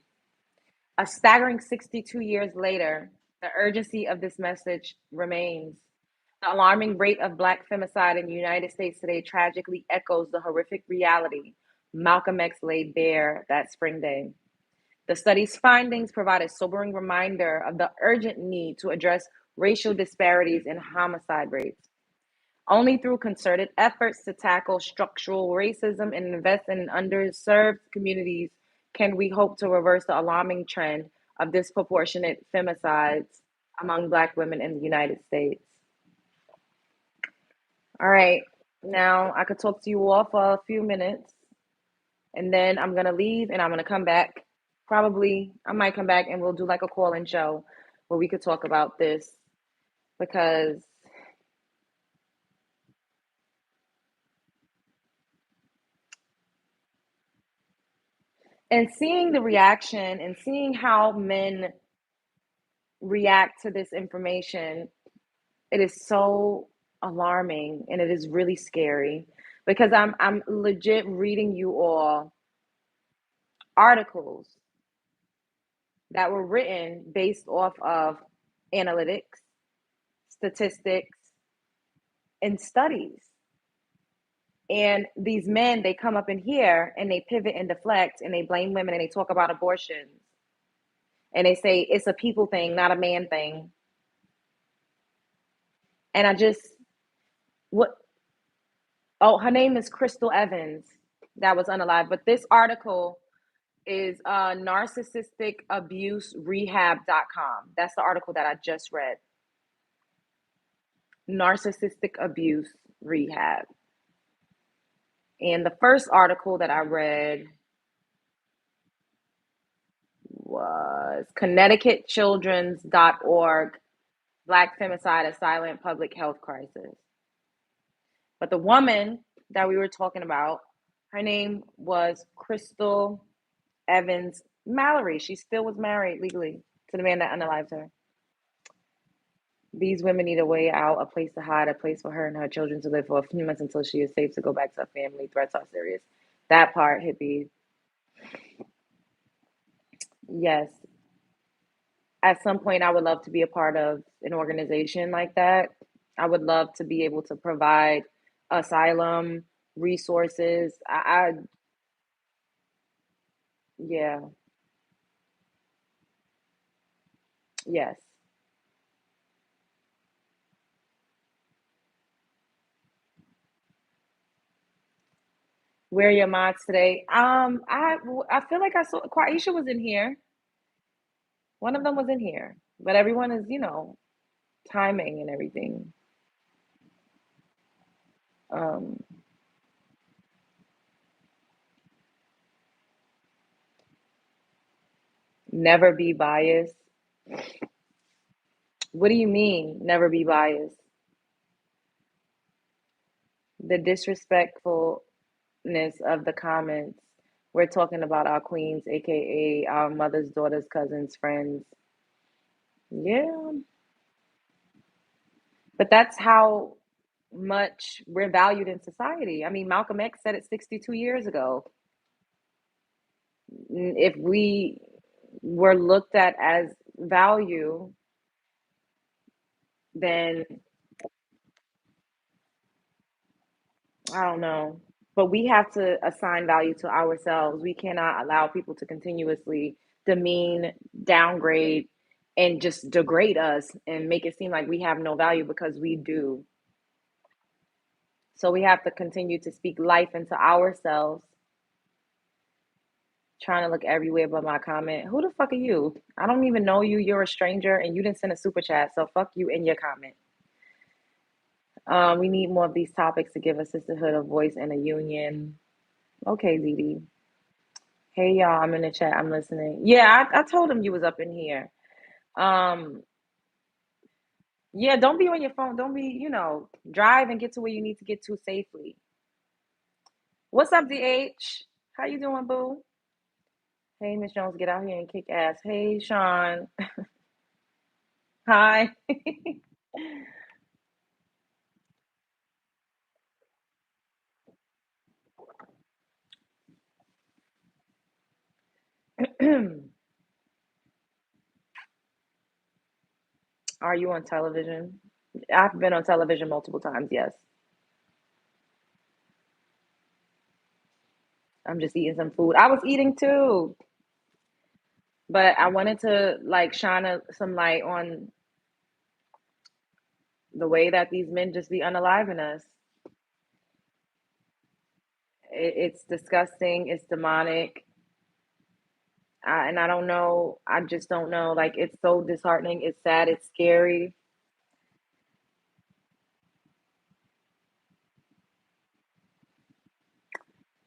A staggering 62 years later, the urgency of this message remains. The alarming rate of Black femicide in the United States today tragically echoes the horrific reality Malcolm X laid bare that spring day. The study's findings provide a sobering reminder of the urgent need to address racial disparities in homicide rates. Only through concerted efforts to tackle structural racism and invest in underserved communities can we hope to reverse the alarming trend of disproportionate femicides among Black women in the United States. All right, now I could talk to you all for a few minutes, and then I'm gonna leave and I'm gonna come back. Probably, I might come back and we'll do like a call in show where we could talk about this because and seeing the reaction and seeing how men react to this information, it is so alarming and it is really scary because I'm legit reading you all articles that were written based off of analytics, statistics, and studies. And these men, they come up in here and they pivot and deflect and they blame women and they talk about abortions and they say it's a people thing, not a man thing. And I just, what, oh, her name is Krystal Evans. That was unalive. But this article is narcissisticabuserehab.com. That's the article that I just read. Narcissistic abuse rehab. And the first article that I read was ConnecticutChildren's.org, Black Femicide, a Silent Public Health Crisis. But the woman that we were talking about, her name was Krystal Evans Mallory. She still was married legally to the man that unalived her. These women need a way out, a place to hide, a place for her and her children to live for a few months until she is safe to go back to her family. Threats are serious. That part hit me. Yes. At some point, I would love to be a part of an organization like that. I would love to be able to provide asylum resources. Yeah, yes. Where are your mods today? I feel like I saw Quaisha was in here. One of them was in here, but everyone is, timing and everything. Um, Never be biased. What do you mean, never be biased? The disrespectfulness of the comments. We're talking about our queens, aka our mothers, daughters, cousins, friends. Yeah, but that's how much we're valued in society. I mean, Malcolm X said it 62 years ago. If we were looked at as value, then I don't know. But we have to assign value to ourselves. We cannot allow people to continuously demean, downgrade, and just degrade us and make it seem like we have no value because we do. So we have to continue to speak life into ourselves. Trying to look everywhere but my comment. Who the fuck are you? I don't even know you. You're a stranger and you didn't send a super chat. So fuck you and your comment. We need more of these topics to give a sisterhood a voice and a union. Okay, Dee. Hey y'all, I'm in the chat. I'm listening. Yeah, I told him you was up in here. Um, yeah, don't be on your phone. Don't be, drive and get to where you need to get to safely. What's up, DH? How you doing, boo? Hey, Miss Jones, get out here and kick ass. Hey, Sean. Hi. Are you on television? I've been on television multiple times, yes. I'm just eating some food. I was eating too, but I wanted to like shine some light on the way that these men just be unaliving us. It's disgusting. It's demonic. And I don't know. I just don't know. Like, it's so disheartening. It's sad. It's scary.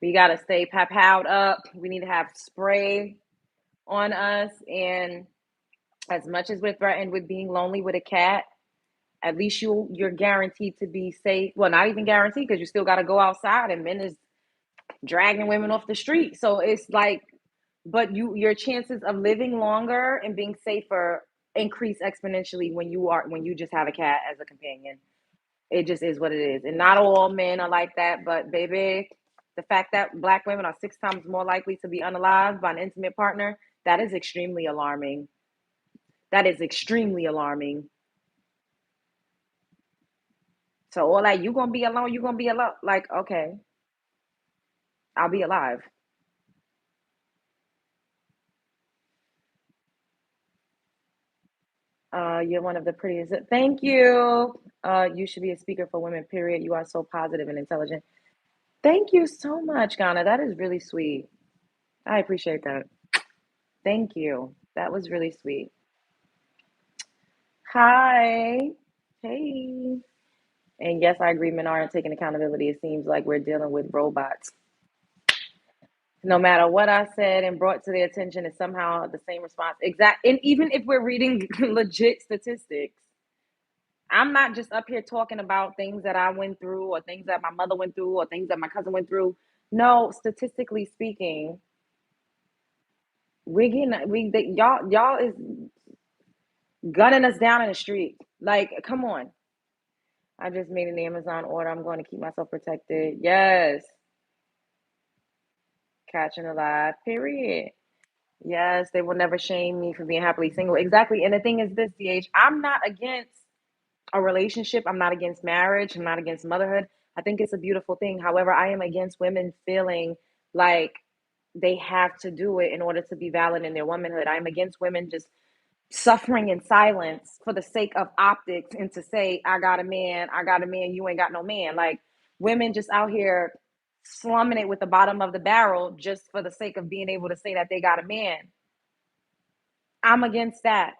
We got to stay powed up. We need to have spray on us. And as much as we're threatened with being lonely with a cat, at least you're guaranteed to be safe. Well, not even guaranteed, because you still got to go outside, and men is dragging women off the street. So it's like, but your chances of living longer and being safer increase exponentially when you just have a cat as a companion. It just is what it is. And not all men are like that, but baby, the fact that black women are 6 times more likely to be unalived by an intimate partner, that is extremely alarming. That is extremely alarming. So all that, you gonna be alone, you gonna be alone. Like, okay, I'll be alive. You're one of the prettiest. Thank you. You should be a speaker for women, period. You are so positive and intelligent. Thank you so much, Ghana. That is really sweet. I appreciate that. Thank you. That was really sweet. Hi. Hey. And yes, I agree. Men aren't taking accountability. It seems like we're dealing with robots. No matter what I said and brought to their attention, it's somehow the same response. Exact. And even if we're reading legit statistics, I'm not just up here talking about things that I went through or things that my mother went through or things that my cousin went through. No, statistically speaking, we're getting y'all is gunning us down in the street. Like, come on. I just made an Amazon order. I'm going to keep myself protected. Yes. Catching alive. Period. Yes, they will never shame me for being happily single. Exactly. And the thing is this, DH, I'm not against a relationship. I'm not against marriage. I'm not against motherhood. I think it's a beautiful thing. However, I am against women feeling like they have to do it in order to be valid in their womanhood. I'm against women just suffering in silence for the sake of optics and to say, I got a man, you ain't got no man. Like, women just out here slumming it with the bottom of the barrel just for the sake of being able to say that they got a man. I'm against that.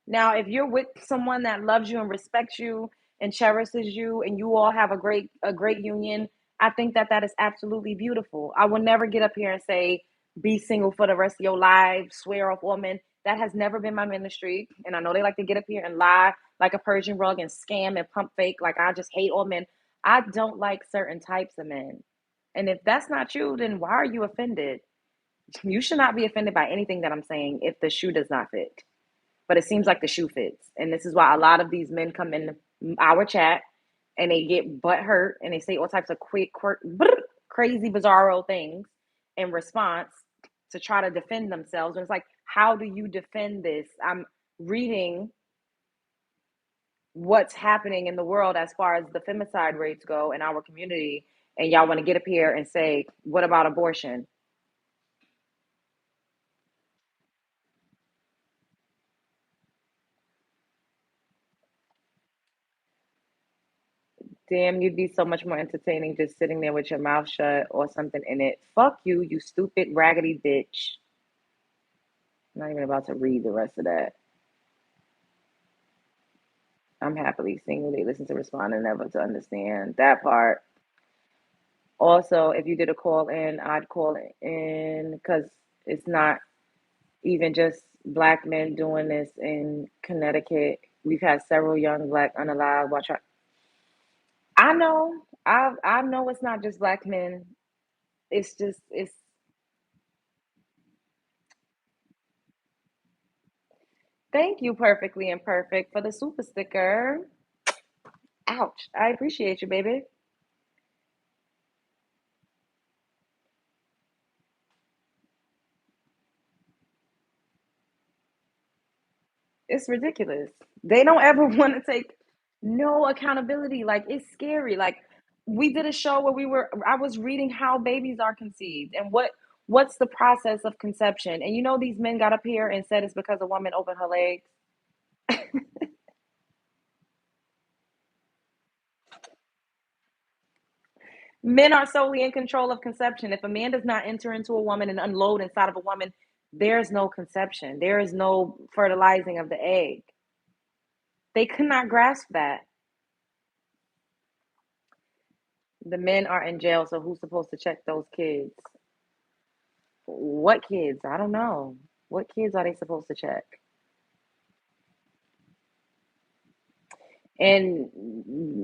Now, if you're with someone that loves you and respects you and cherishes you, and you all have a great union, I think that that is absolutely beautiful. I will never get up here and say be single for the rest of your life, swear off all men. That has never been my ministry, and I know they like to get up here and lie like a Persian rug and scam and pump fake. Like, I just hate all men. I don't like certain types of men, and if that's not you, then why are you offended? You should not be offended by anything that I'm saying if the shoe does not fit, but it seems like the shoe fits. And this is why a lot of these men come in our chat and they get butt hurt and they say all types of crazy, bizarro things in response to try to defend themselves. And it's like, how do you defend this? I'm reading what's happening in the world as far as the femicide rates go in our community, and y'all want to get up here and say, what about abortion? Damn, you'd be so much more entertaining just sitting there with your mouth shut or something in it. Fuck you, you stupid, raggedy bitch. I'm not even about to read the rest of that. I'm happily single. They listen to respond and never to understand that part. Also, if you did a call in, I'd call in because it's not even just black men doing this in Connecticut. We've had several young black unalive. Watch out. I know. I know it's not just black men. it's thank you, Perfectly Imperfect, for the super sticker. Ouch. I appreciate you, baby. It's ridiculous. They don't ever want to take no accountability. Like, it's scary. Like, we did a show where I was reading how babies are conceived and what's the process of conception. And these men got up here and said it's because a woman opened her legs. Men are solely in control of conception. If a man does not enter into a woman and unload inside of a woman, there's no conception. There is no fertilizing of the egg. They could not grasp that. The men are in jail, so who's supposed to check those kids? What kids? I don't know. What kids are they supposed to check? And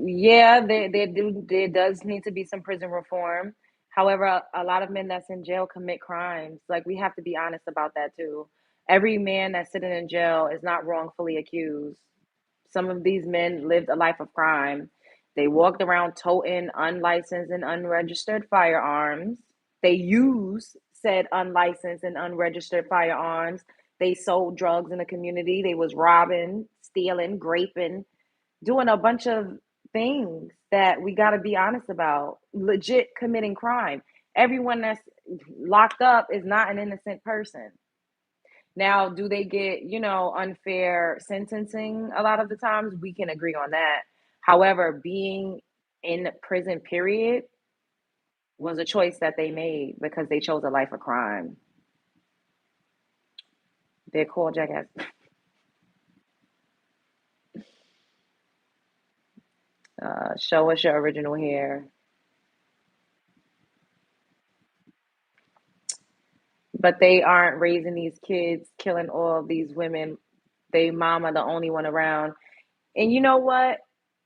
yeah, there does need to be some prison reform. However, a lot of men that's in jail commit crimes. Like, we have to be honest about that too. Every man that's sitting in jail is not wrongfully accused. Some of these men lived a life of crime. They walked around toting unlicensed and unregistered firearms. They used said unlicensed and unregistered firearms. They sold drugs in the community. They was robbing, stealing, raping, doing a bunch of things that we got to be honest about. Legit committing crime. Everyone that's locked up is not an innocent person. Now, do they get, unfair sentencing a lot of the times? We can agree on that. However, being in prison, period, was a choice that they made because they chose a life of crime. They're called jackass. Show us your original hair. But they aren't raising these kids, killing all of these women. They mama the only one around. And you know what?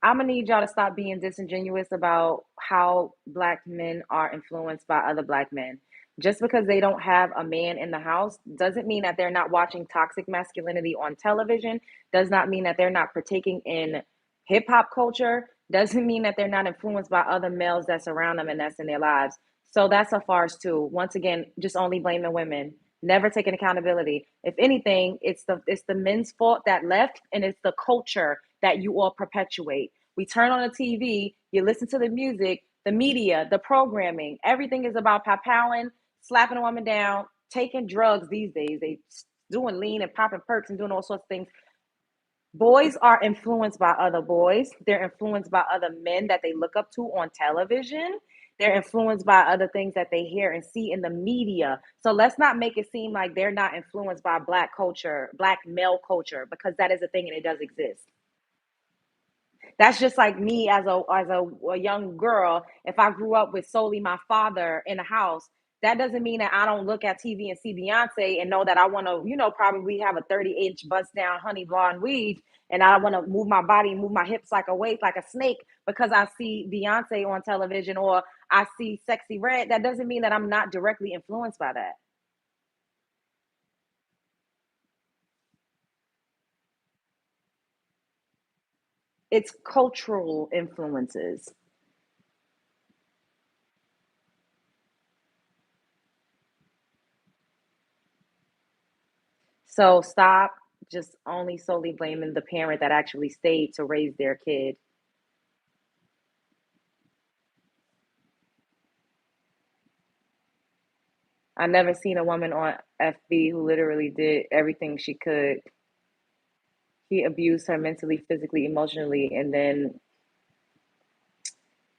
I'm gonna need y'all to stop being disingenuous about how black men are influenced by other black men. Just because they don't have a man in the house doesn't mean that they're not watching toxic masculinity on television, does not mean that they're not partaking in hip hop culture, doesn't mean that they're not influenced by other males that surround them and that's in their lives. So that's a farce too. Once again, just only blaming women, never taking accountability. If anything, it's the men's fault that left, and it's the culture that you all perpetuate. We turn on the TV, you listen to the music, the media, the programming. Everything is about powing, slapping a woman down, taking drugs these days. They doing lean and popping perks and doing all sorts of things. Boys are influenced by other boys. They're influenced by other men that they look up to on television. They're influenced by other things that they hear and see in the media. So let's not make it seem like they're not influenced by black culture, black male culture, because that is a thing and it does exist. That's just like me as a young girl. If I grew up with solely my father in the house, that doesn't mean that I don't look at TV and see Beyonce and know that I want to, probably have a 30-inch bust down honey blonde weave, and I want to move my body, move my hips like a waist, like a snake, because I see Beyonce on television or I see Sexy Red. That doesn't mean that I'm not directly influenced by that. It's cultural influences. So stop just only solely blaming the parent that actually stayed to raise their kid. I never seen a woman on FB who literally did everything she could. He abused her mentally, physically, emotionally, and then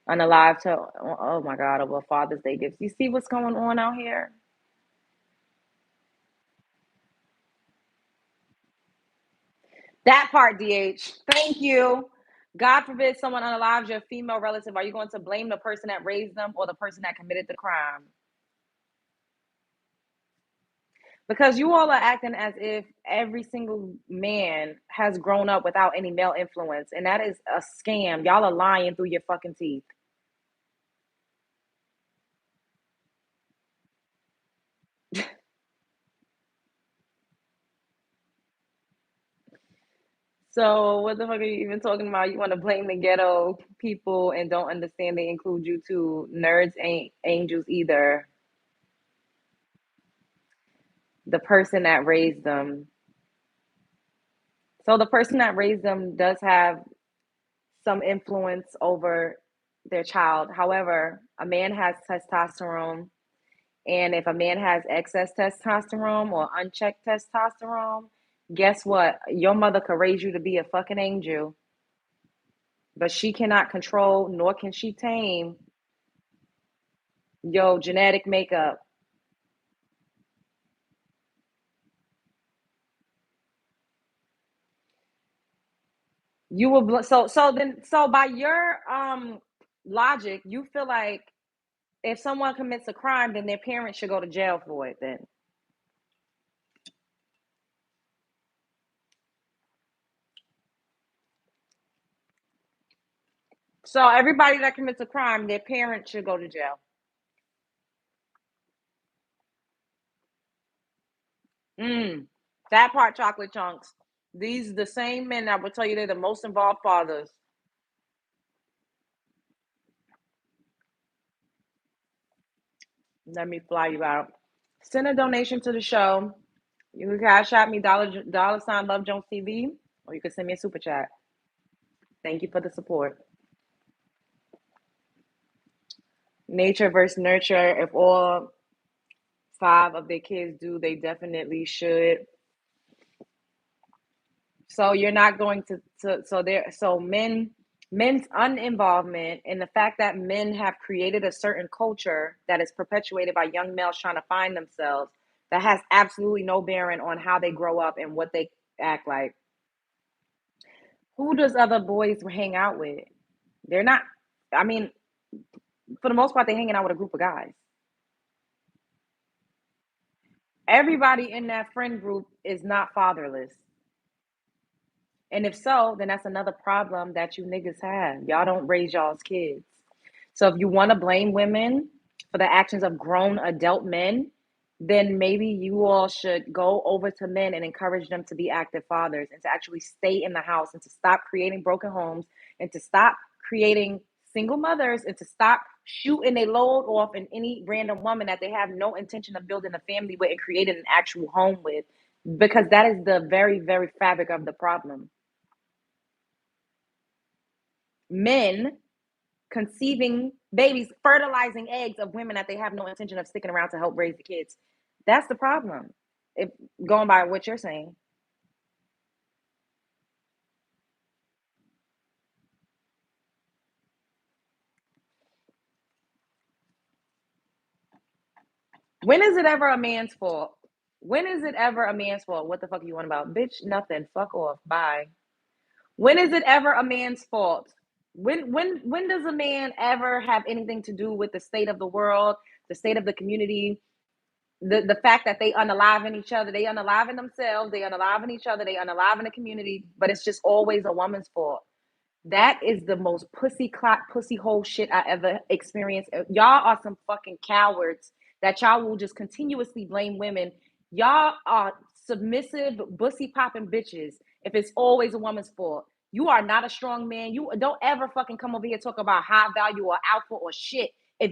unalived her. Oh my God, over Father's Day gifts. You see what's going on out here? That part, DH. Thank you. God forbid someone unalives your female relative. Are you going to blame the person that raised them or the person that committed the crime? Because you all are acting as if every single man has grown up without any male influence, and that is a scam. Y'all are lying through your fucking teeth. So what the fuck are you even talking about? You want to blame the ghetto people and don't understand they include you too. Nerds ain't angels either. The person that raised them. So the person that raised them does have some influence over their child. However, a man has testosterone, and if a man has excess testosterone or unchecked testosterone, guess what? Your mother could raise you to be a fucking angel, but she cannot control nor can she tame your genetic makeup. You will so by your logic, you feel like if someone commits a crime, then their parents should go to jail for it. Then so everybody that commits a crime, their parents should go to jail. Mm, that part, chocolate chunks. These the same men that will tell you they're the most involved fathers. Let me fly you out. Send a donation to the show. You can cash out me dollar sign Love Jones TV, or you can send me a super chat. Thank you for the support. Nature versus nurture. If all five of their kids do, they definitely should. So you're not going to men's uninvolvement and the fact that men have created a certain culture that is perpetuated by young males trying to find themselves that has absolutely no bearing on how they grow up and what they act like. Who does other boys hang out with? They're not, I mean, for the most part, they're hanging out with a group of guys. Everybody in that friend group is not fatherless. And if so, then that's another problem that you niggas have. Y'all don't raise y'all's kids. So if you want to blame women for the actions of grown adult men, then maybe you all should go over to men and encourage them to be active fathers and to actually stay in the house and to stop creating broken homes and to stop creating single mothers and to stop shooting a load off in any random woman that they have no intention of building a family with and creating an actual home with, because that is the very, very fabric of the problem. Men conceiving babies, fertilizing eggs of women that they have no intention of sticking around to help raise the kids. That's the problem. If going by what you're saying, when is it ever a man's fault? When is it ever a man's fault? What the fuck are you on about, bitch? Nothing. Fuck off. Bye. When is it ever a man's fault? When does a man ever have anything to do with the state of the world, the state of the community, the fact that they unalive each other, they unalive themselves, they unalive each other, they unalive the community, but it's just always a woman's fault. That is the most pussy clot, pussy hole shit I ever experienced. Y'all are some fucking cowards that y'all will just continuously blame women. Y'all are submissive, bussy popping bitches if it's always a woman's fault. You are not a strong man. You don't ever fucking come over here talk about high value or alpha or shit if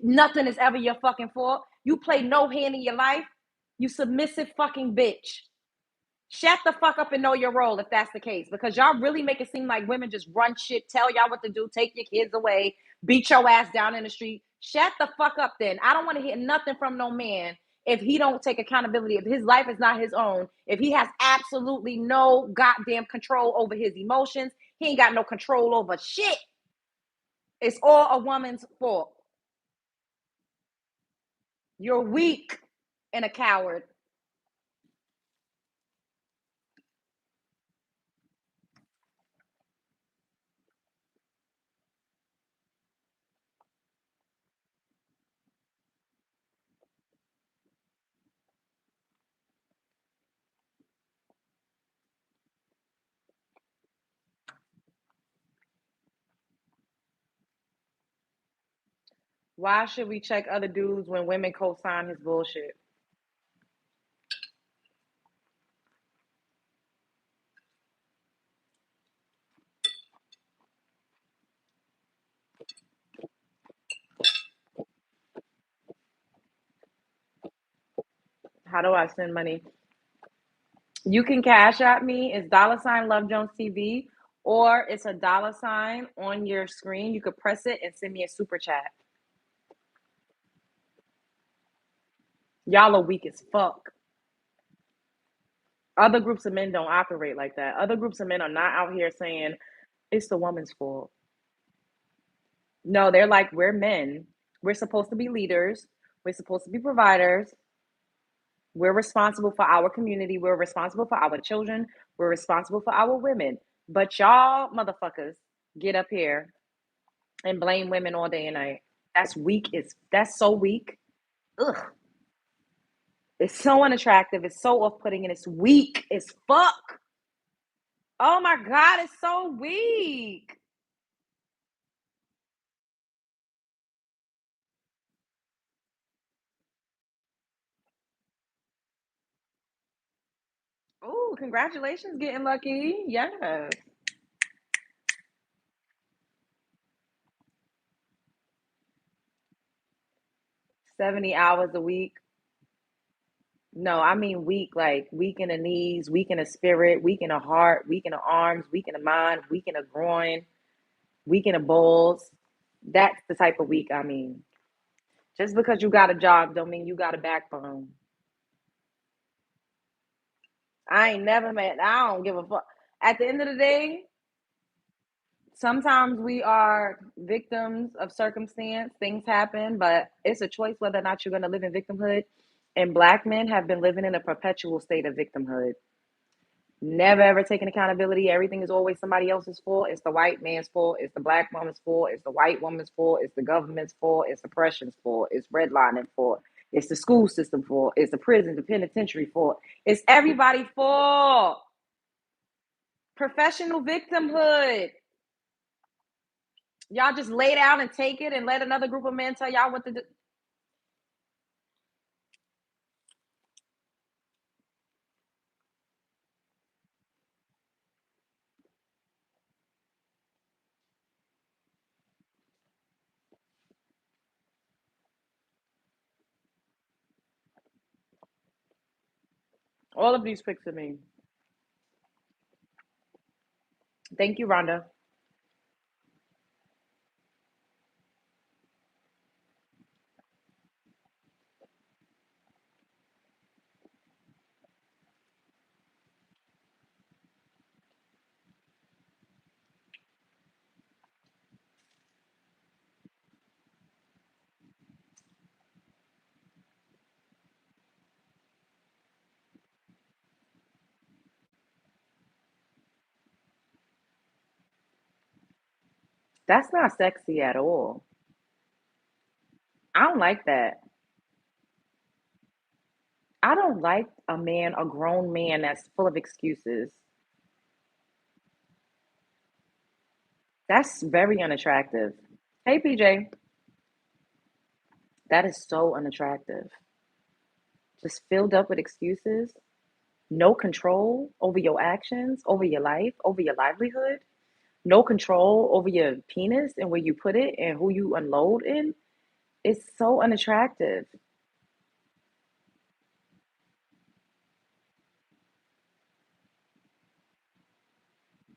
nothing is ever your fucking fault. You play no hand in your life. You submissive fucking bitch. Shut the fuck up and know your role if that's the case. Because y'all really make it seem like women just run shit, tell y'all what to do, take your kids away, beat your ass down in the street. Shut the fuck up then. I don't want to hear nothing from no man if he don't take accountability, if his life is not his own, if he has absolutely no goddamn control over his emotions, he ain't got no control over shit. It's all a woman's fault. You're weak and a coward. Why should we check other dudes when women co-sign his bullshit? How do I send money? You can cash at me. It's dollar sign Love Jones TV, or it's a dollar sign on your screen. You could press it and send me a super chat. Y'all are weak as fuck. Other groups of men don't operate like that. Other groups of men are not out here saying it's the woman's fault. No, they're like, we're men. We're supposed to be leaders. We're supposed to be providers. We're responsible for our community. We're responsible for our children. We're responsible for our women. But y'all motherfuckers get up here and blame women all day and night. That's weak. That's so weak. Ugh. It's so unattractive. It's so off-putting and it's weak as fuck. Oh my God, it's so weak. Oh, congratulations getting lucky. Yes. 70 hours a week. No, I mean weak, like weak in the knees, weak in the spirit, weak in the heart, weak in the arms, weak in the mind, weak in the groin, weak in the balls. That's the type of weak I mean. Just because you got a job don't mean you got a backbone. I ain't never met, I don't give a fuck. At the end of the day, sometimes we are victims of circumstance. Things happen, but it's a choice whether or not you're going to live in victimhood. And black men have been living in a perpetual state of victimhood. Never ever taking accountability. Everything is always somebody else's fault. It's the white man's fault. It's the black woman's fault. It's the white woman's fault. It's the government's fault. It's oppression's fault. It's redlining fault. It's the school system fault. It's the prison, the penitentiary fault. It's everybody's fault. Professional victimhood. Y'all just lay down and take it and let another group of men tell y'all what to do. All of these pics of me. Thank you, Rhonda. That's not sexy at all. I don't like that. I don't like a man, a grown man that's full of excuses. That's very unattractive. Hey, PJ, that is so unattractive. Just filled up with excuses, no control over your actions, over your life, over your livelihood, no control over your penis and where you put it and who you unload in. It's so unattractive.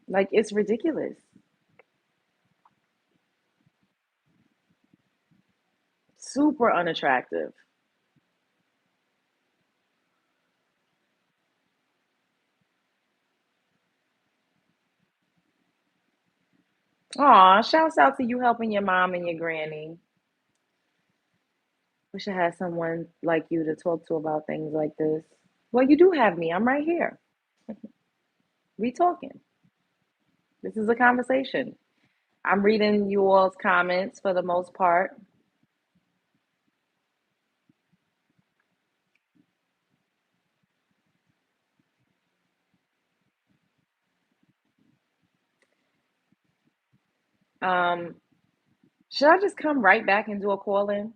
Like, it's ridiculous. Super unattractive. Aw, shouts out to you helping your mom and your granny. Wish I had someone like you to talk to about things like this. Well, you do have me. I'm right here. We talking. This is a conversation. I'm reading you all's comments for the most part. Um, should I just come right back and do a call in?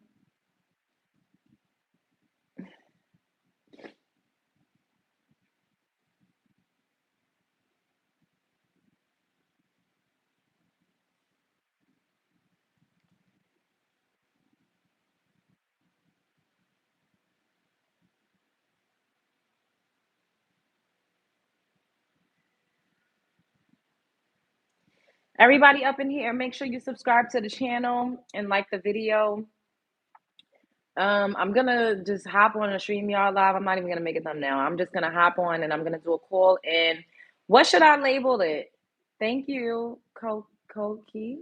Everybody up in here, make sure you subscribe to the channel and like the video. I'm gonna just hop on a StreamYard live. I'm not even gonna make a thumbnail. I'm just gonna hop on and I'm gonna do a call in. What should I label it? Thank you, Koki.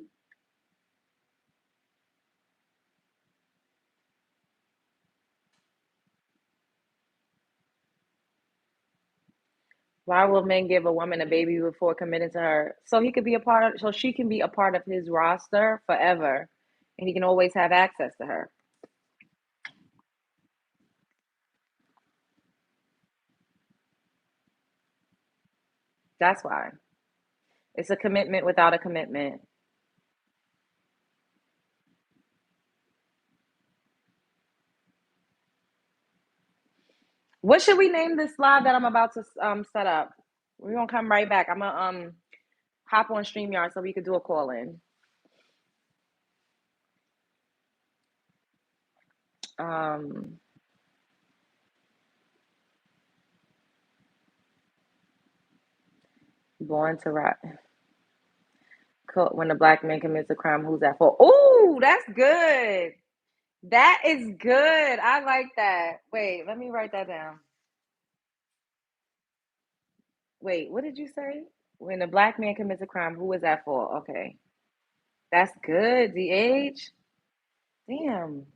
Why will men give a woman a baby before committing to her? So he could be a part of, so she can be a part of his roster forever, and he can always have access to her. That's why. It's a commitment without a commitment. What should we name this live that I'm about to set up? We're gonna come right back. I'm gonna hop on StreamYard so we could do a call in. Um, born to rot. When a black man commits a crime, who's that for? Oh, that's good. That is good. I like that. Wait, let me write that down. Wait, what did you say? When a black man commits a crime, who is that for? Okay. That's good, DH. Damn.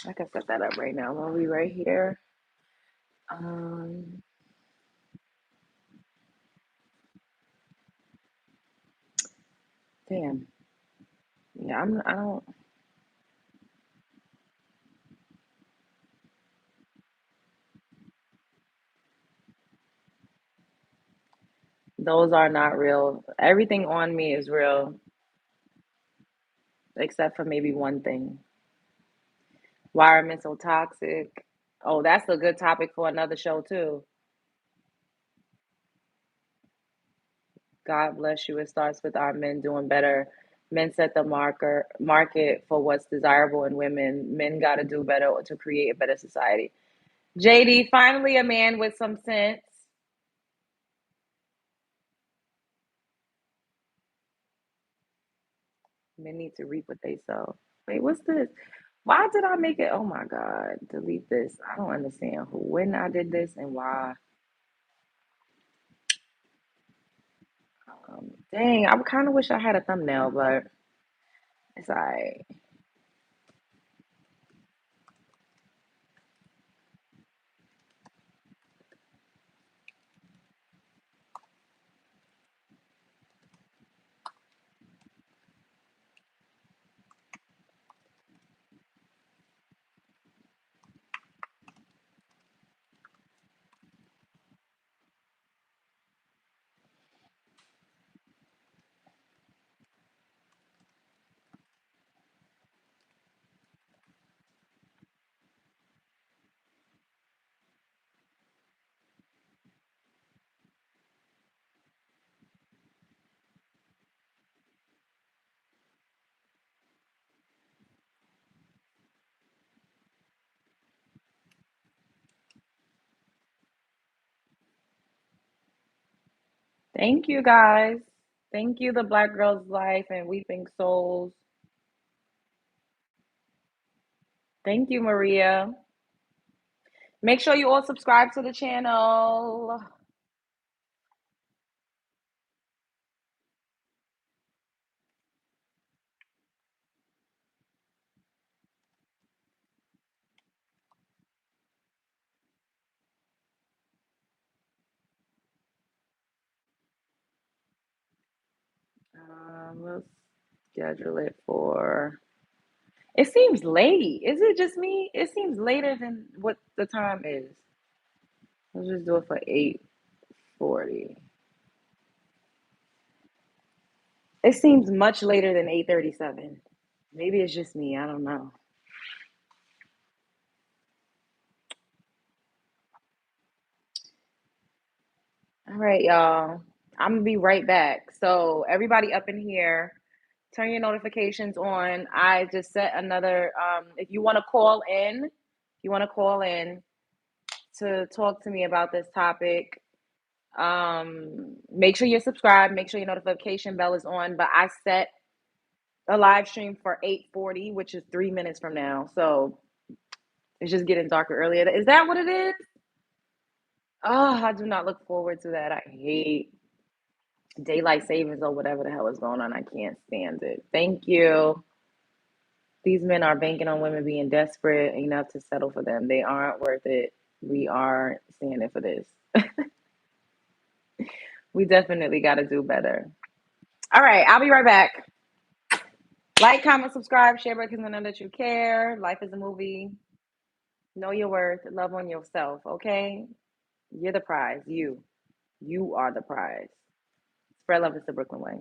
I can set that up right now. We'll be right here. Um, damn. Yeah, I don't, those are not real. Everything on me is real, except for maybe one thing. Why are men so toxic? Oh, that's a good topic for another show too. God bless you. It starts with our men doing better. Men set the market for what's desirable in women. Men got to do better to create a better society. JD, finally a man with some sense. Men need to reap what they sow. Wait, what's this? Why did I make it? Oh my God, delete this. I don't understand when I did this and why. Dang, I kind of wish I had a thumbnail, but it's all right. Thank you guys. Thank you, the Black Girl's Life and Weeping Souls. Thank you, Maria. Make sure you all subscribe to the channel. We'll schedule it for. It seems late. Is it just me? It seems later than what the time is. Let's just do it for 8:40. It seems much later than 8:37. Maybe it's just me. I don't know. All right, y'all. I'm gonna be right back. So everybody up in here, turn your notifications on. I just set another if you want to call in, to talk to me about this topic, make sure you're subscribed, make sure your notification bell is on. But I set a live stream for 8:40, which is 3 minutes from now. So it's just getting darker earlier. Is that what it is? Oh, I do not look forward to that. I hate daylight savings or whatever the hell is going on. I can't stand it. Thank you. These men are banking on women being desperate enough to settle for them. They aren't worth it. We are standing for this. We definitely got to do better. All right, I'll be right back. Like, comment, subscribe, share because I know that you care. Life is a movie. Know your worth. Love on yourself, okay? You're the prize. You are the prize. Spread love is the Brooklyn way.